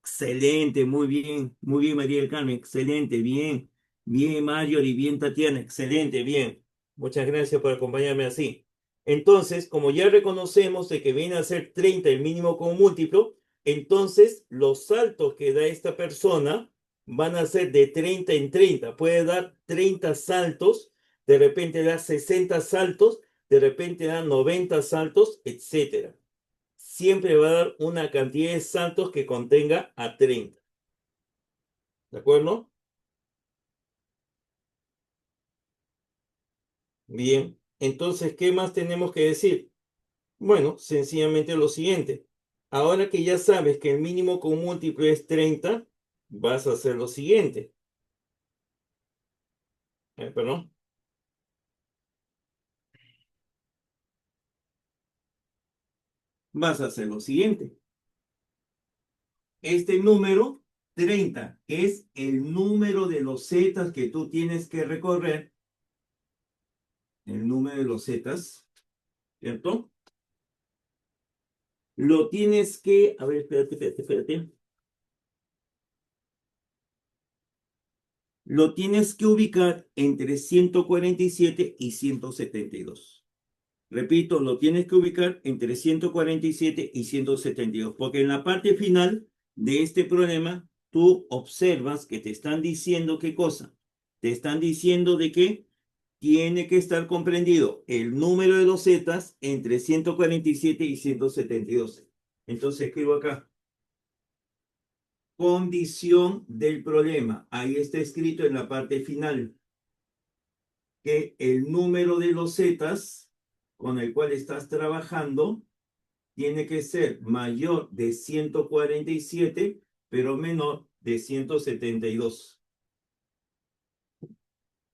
Excelente, muy bien María del Carmen, excelente, bien, bien Marjorie, bien Tatiana, excelente, bien. Muchas gracias por acompañarme así. Entonces, como ya reconocemos de que viene a ser 30 el mínimo con múltiplo, Entonces, los saltos que da esta persona van a ser de 30 en 30. Puede dar 30 saltos, de repente da 60 saltos, de repente da 90 saltos, etc. Siempre va a dar una cantidad de saltos que contenga a 30. ¿De acuerdo? Bien. Entonces, ¿qué más tenemos que decir? Bueno, sencillamente lo siguiente. Ahora que ya sabes que el mínimo con múltiplo es 30, vas a hacer lo siguiente. Perdón. Vas a hacer lo siguiente. Este número 30 es el número de los zetas que tú tienes que recorrer. El número de los zetas, ¿cierto? Lo tienes que... A ver, espérate. Lo tienes que ubicar entre 147 y 172. Repito, lo tienes que ubicar entre 147 y 172, porque en la parte final de este problema, tú observas que te están diciendo qué cosa. Te están diciendo de que tiene que estar comprendido el número de los zetas entre 147 y 172. Entonces escribo acá. Condición del problema. Ahí está escrito en la parte final que el número de los zetas con el cual estás trabajando tiene que ser mayor de 147, pero menor de 172.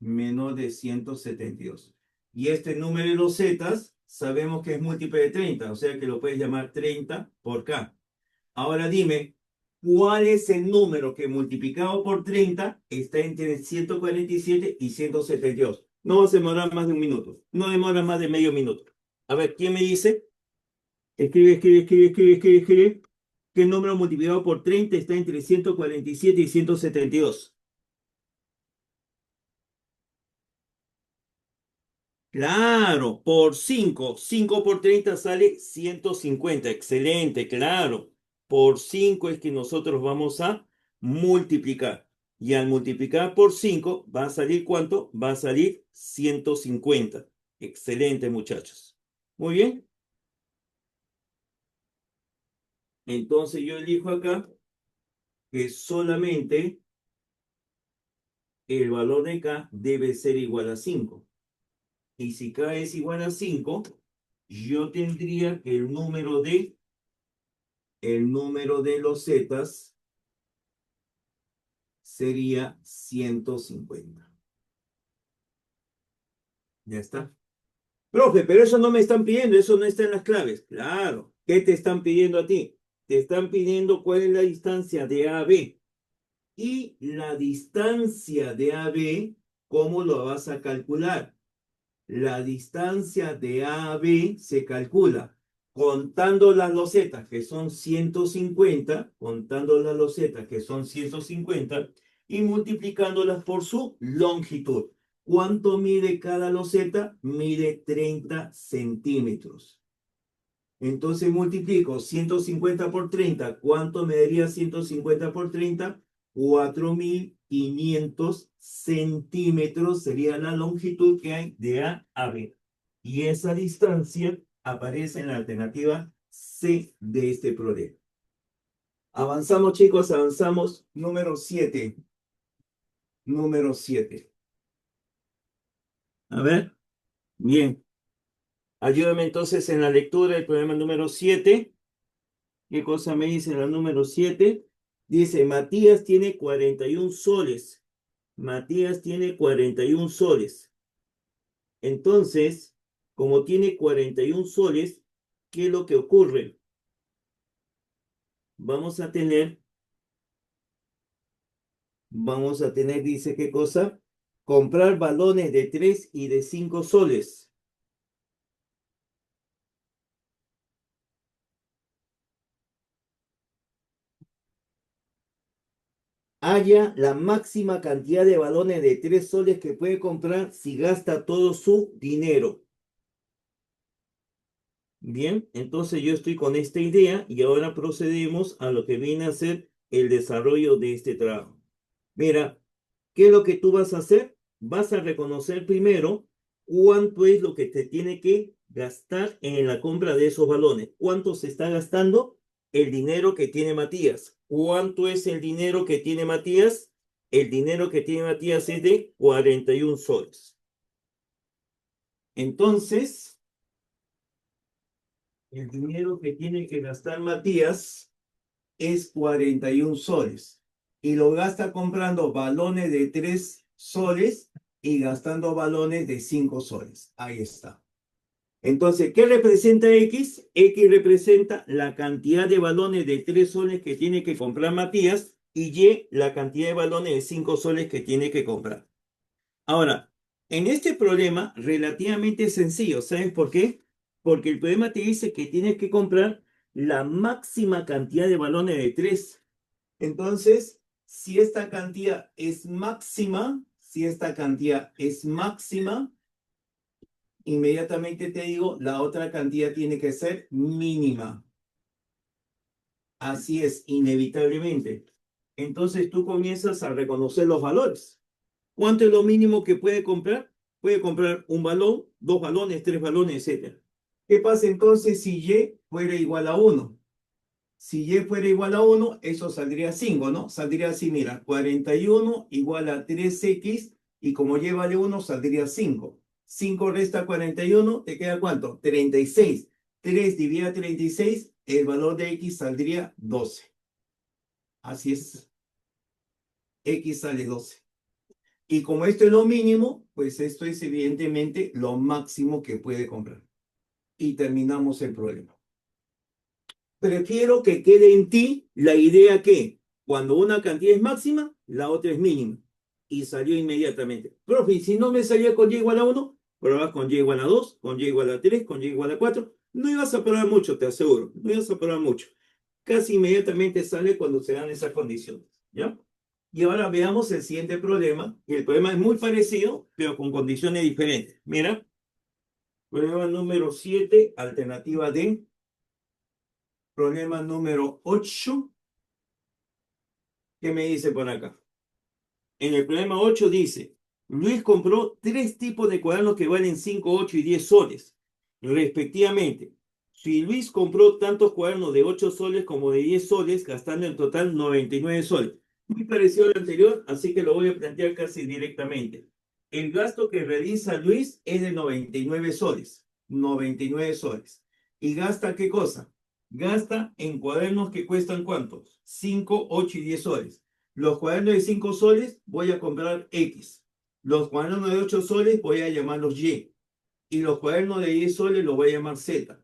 Menor de 172. Y este número de los zetas sabemos que es múltiple de 30, o sea que lo puedes llamar 30 por K. Ahora dime, ¿cuál es el número que multiplicado por 30 está entre 147 y 172? No va a demorar más de un minuto. No demora más de medio minuto. A ver, ¿quién me dice? Escribe. ¿Qué número multiplicado por 30 está entre 147 y 172? Claro, por 5. 5 por 30 sale 150. Excelente, claro. Por 5 es que nosotros vamos a multiplicar. Y al multiplicar por 5, ¿va a salir cuánto? Va a salir 150. Excelente, muchachos. Muy bien. Entonces yo elijo acá que solamente el valor de K debe ser igual a 5. Y si K es igual a 5, yo tendría que el número de los zetas sería 150. Ya está. Profe, pero eso no me están pidiendo, eso no está en las claves. Claro. ¿Qué te están pidiendo a ti? Te están pidiendo cuál es la distancia de A a B. Y la distancia de A a B, ¿cómo lo vas a calcular? La distancia de A a B se calcula contando las losetas, que son 150, contando las losetas, que son 150, y multiplicándolas por su longitud. ¿Cuánto mide cada loseta? Mide 30 centímetros. Entonces multiplico 150 por 30. ¿Cuánto me daría 150 por 30? 4.500 centímetros sería la longitud que hay de A a B. Y esa distancia aparece en la alternativa C de este problema. Avanzamos, chicos, avanzamos. Número 7. Número 7. A ver, bien. Ayúdame entonces en la lectura del problema número 7. ¿Qué cosa me dice la número 7? Dice, Matías tiene 41 soles. Matías tiene 41 soles. Entonces, como tiene 41 soles, ¿qué es lo que ocurre? Vamos a tener, dice, ¿qué cosa? Comprar balones de 3 y de 5 soles. Haya la máxima cantidad de balones de 3 soles que puede comprar si gasta todo su dinero. Bien, entonces yo estoy con esta idea y ahora procedemos a lo que viene a ser el desarrollo de este trabajo. Mira, ¿qué es lo que tú vas a hacer? Vas a reconocer primero cuánto es lo que te tiene que gastar en la compra de esos balones. ¿Cuánto se está gastando? El dinero que tiene Matías. ¿Cuánto es el dinero que tiene Matías? El dinero que tiene Matías es de 41 soles. Entonces, el dinero que tiene que gastar Matías es 41 soles. Y lo gasta comprando balones de 3 soles y gastando balones de 5 soles. Ahí está. Entonces, ¿qué representa X? X representa la cantidad de balones de 3 soles que tiene que comprar Matías y Y la cantidad de balones de 5 soles que tiene que comprar. Ahora, en este problema relativamente sencillo, ¿sabes por qué? Porque el problema te dice que tienes que comprar la máxima cantidad de balones de 3. Entonces, si esta cantidad es máxima, inmediatamente te digo, la otra cantidad tiene que ser mínima. Así es, inevitablemente. Entonces tú comienzas a reconocer los valores. ¿Cuánto es lo mínimo que puede comprar? Puede comprar un balón, 2 balones, 3 balones, etc. ¿Qué pasa entonces si Y fuera igual a 1? Si Y fuera igual a 1, eso saldría 5, ¿no? Saldría así, mira, 41 igual a 3X y como Y vale 1, saldría 5. 5 resta 41, ¿te queda cuánto? 36. 3 dividido a 36, el valor de X saldría 12. Así es. X sale 12. Y como esto es lo mínimo, pues esto es evidentemente lo máximo que puede comprar. Y terminamos el problema. Prefiero que quede en ti la idea que cuando una cantidad es máxima, la otra es mínima. Y salió inmediatamente. Profe, si no me salía con Y igual a 1, pruebas con Y igual a 2, con Y igual a 3, con Y igual a 4. No ibas a probar mucho, te aseguro. No ibas a probar mucho. Casi inmediatamente sale cuando se dan esas condiciones. ¿Ya? Y ahora veamos el siguiente problema. Y el problema es muy parecido, pero con condiciones diferentes. Mira. Problema número 7, alternativa D. Problema número 8. ¿Qué me dice por acá? En el problema 8 dice, Luis compró 3 tipos de cuadernos que valen 5, 8 y 10 soles, respectivamente. Si Luis compró tantos cuadernos de 8 soles como de 10 soles, gastando en total 99 soles. Muy parecido al anterior, así que lo voy a plantear casi directamente. El gasto que realiza Luis es de 99 soles. 99 soles. ¿Y gasta qué cosa? Gasta en cuadernos que cuestan ¿cuántos? 5, 8 y 10 soles. Los cuadernos de 5 soles voy a comprar X. Los cuadernos de 8 soles voy a llamarlos Y. Y los cuadernos de 10 soles los voy a llamar Z.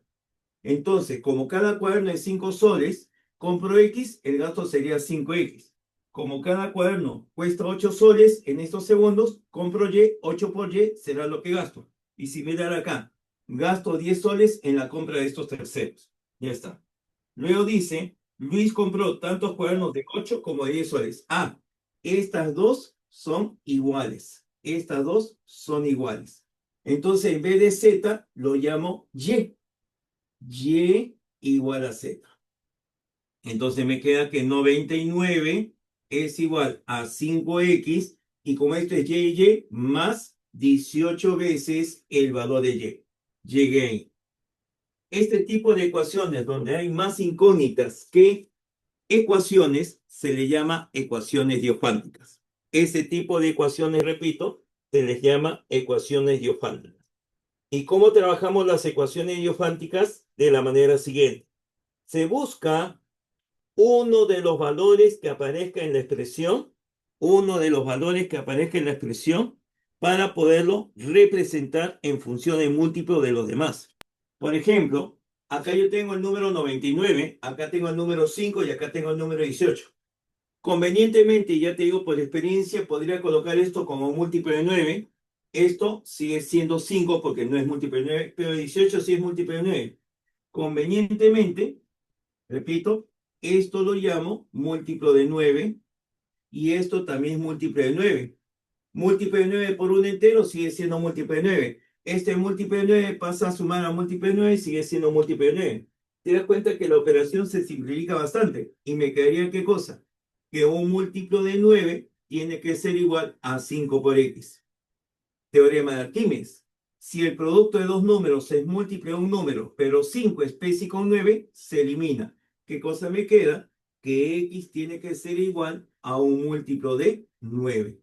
Entonces, como cada cuaderno es 5 soles, compro X, el gasto sería 5X. Como cada cuaderno cuesta 8 soles en estos segundos, compro Y, 8 por Y será lo que gasto. Y si me dan acá, gasto 10 soles en la compra de estos terceros. Ya está. Luego dice, Luis compró tantos cuadernos de 8 como de 10 soles. Ah, estas dos son iguales. Estas dos son iguales. Entonces, en vez de Z, lo llamo Y. Y igual a Z. Entonces me queda que 99 es igual a 5X y como esto es Y, más 18 veces el valor de Y. Llegué ahí. Este tipo de ecuaciones donde hay más incógnitas que ecuaciones se le llama ecuaciones diofánticas. Ese tipo de ecuaciones, repito, se les llama ecuaciones diofánticas. ¿Y cómo trabajamos las ecuaciones diofánticas? De la manera siguiente. Se busca uno de los valores que aparezca en la expresión, para poderlo representar en función de múltiplo de los demás. Por ejemplo, acá yo tengo el número 99, acá tengo el número 5 y acá tengo el número 18. Convenientemente, ya te digo por experiencia, podría colocar esto como múltiplo de 9. Esto sigue siendo 5 porque no es múltiplo de 9, pero 18 sí es múltiplo de 9. Convenientemente, repito, esto lo llamo múltiplo de 9 y esto también es múltiplo de 9. Múltiplo de 9 por un entero sigue siendo múltiplo de 9. Este múltiplo de 9 pasa a sumar a múltiplo de 9 y sigue siendo múltiplo de 9. Te das cuenta que la operación se simplifica bastante. Y me quedaría, ¿qué cosa? Que un múltiplo de 9 tiene que ser igual a 5 por x. Teorema de Arquímedes. Si el producto de dos números es múltiplo de un número, pero 5 es P con 9, se elimina. ¿Qué cosa me queda? Que x tiene que ser igual a un múltiplo de 9.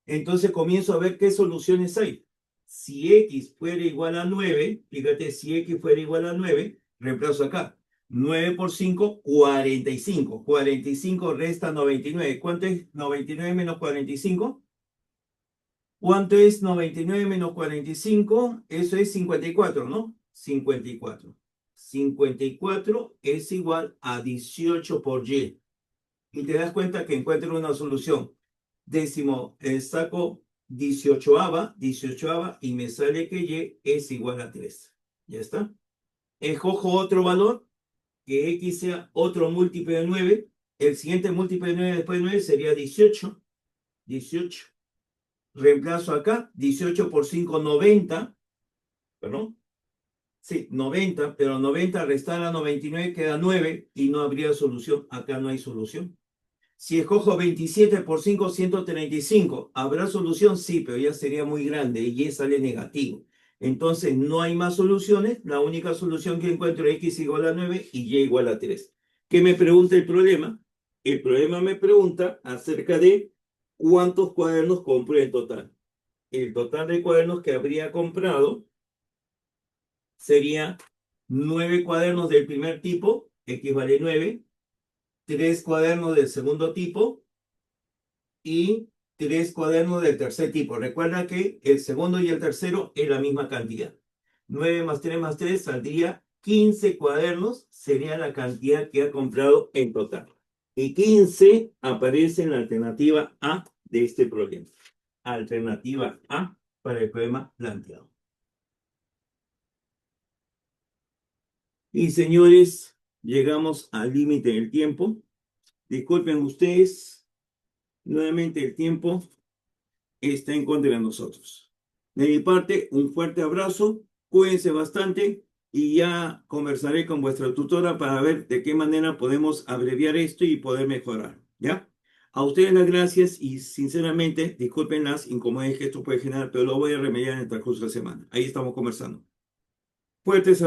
Entonces comienzo a ver qué soluciones hay. Si x fuera igual a 9, fíjate, si x fuera igual a 9, reemplazo acá. 9 por 5, 45. 45 resta 99. ¿Cuánto es 99 menos 45? ¿Cuánto es 99 menos 45? Eso es 54, ¿no? 54. 54 es igual a 18 por y. Y te das cuenta que encuentro una solución. Décimo, saco 18ava y me sale que y es igual a 3. ¿Ya está? Escojo otro valor, que x sea otro múltiplo de 9. El siguiente múltiplo de 9 después de 9 sería 18. 18. Reemplazo acá, 18 por 5, 90. ¿Perdón? Sí, 90, pero 90 restar a 99 queda 9 y no habría solución. Acá no hay solución. Si escojo 27 por 5, 135. ¿Habrá solución? Sí, pero ya sería muy grande y y sale negativo. Entonces no hay más soluciones. La única solución que encuentro es x igual a 9 y y igual a 3. ¿Qué me pregunta el problema? El problema me pregunta acerca de cuántos cuadernos compré en total. El total de cuadernos que habría comprado sería 9 cuadernos del primer tipo, x vale 9, 3 cuadernos del segundo tipo y 3 cuadernos del tercer tipo. Recuerda que el segundo y el tercero es la misma cantidad. 9 más 3 más 3 saldría 15 cuadernos, sería la cantidad que ha comprado en total. Y 15 aparece en la alternativa A de este problema. Alternativa A para el problema planteado. Y señores, llegamos al límite del tiempo. Disculpen ustedes, nuevamente el tiempo está en contra de nosotros. De mi parte, un fuerte abrazo, cuídense bastante y ya conversaré con vuestra tutora para ver de qué manera podemos abreviar esto y poder mejorar, ¿ya? A ustedes las gracias y sinceramente, disculpen las incomodidades que esto puede generar, pero lo voy a remediar en el transcurso de la semana. Ahí estamos conversando. Fuertes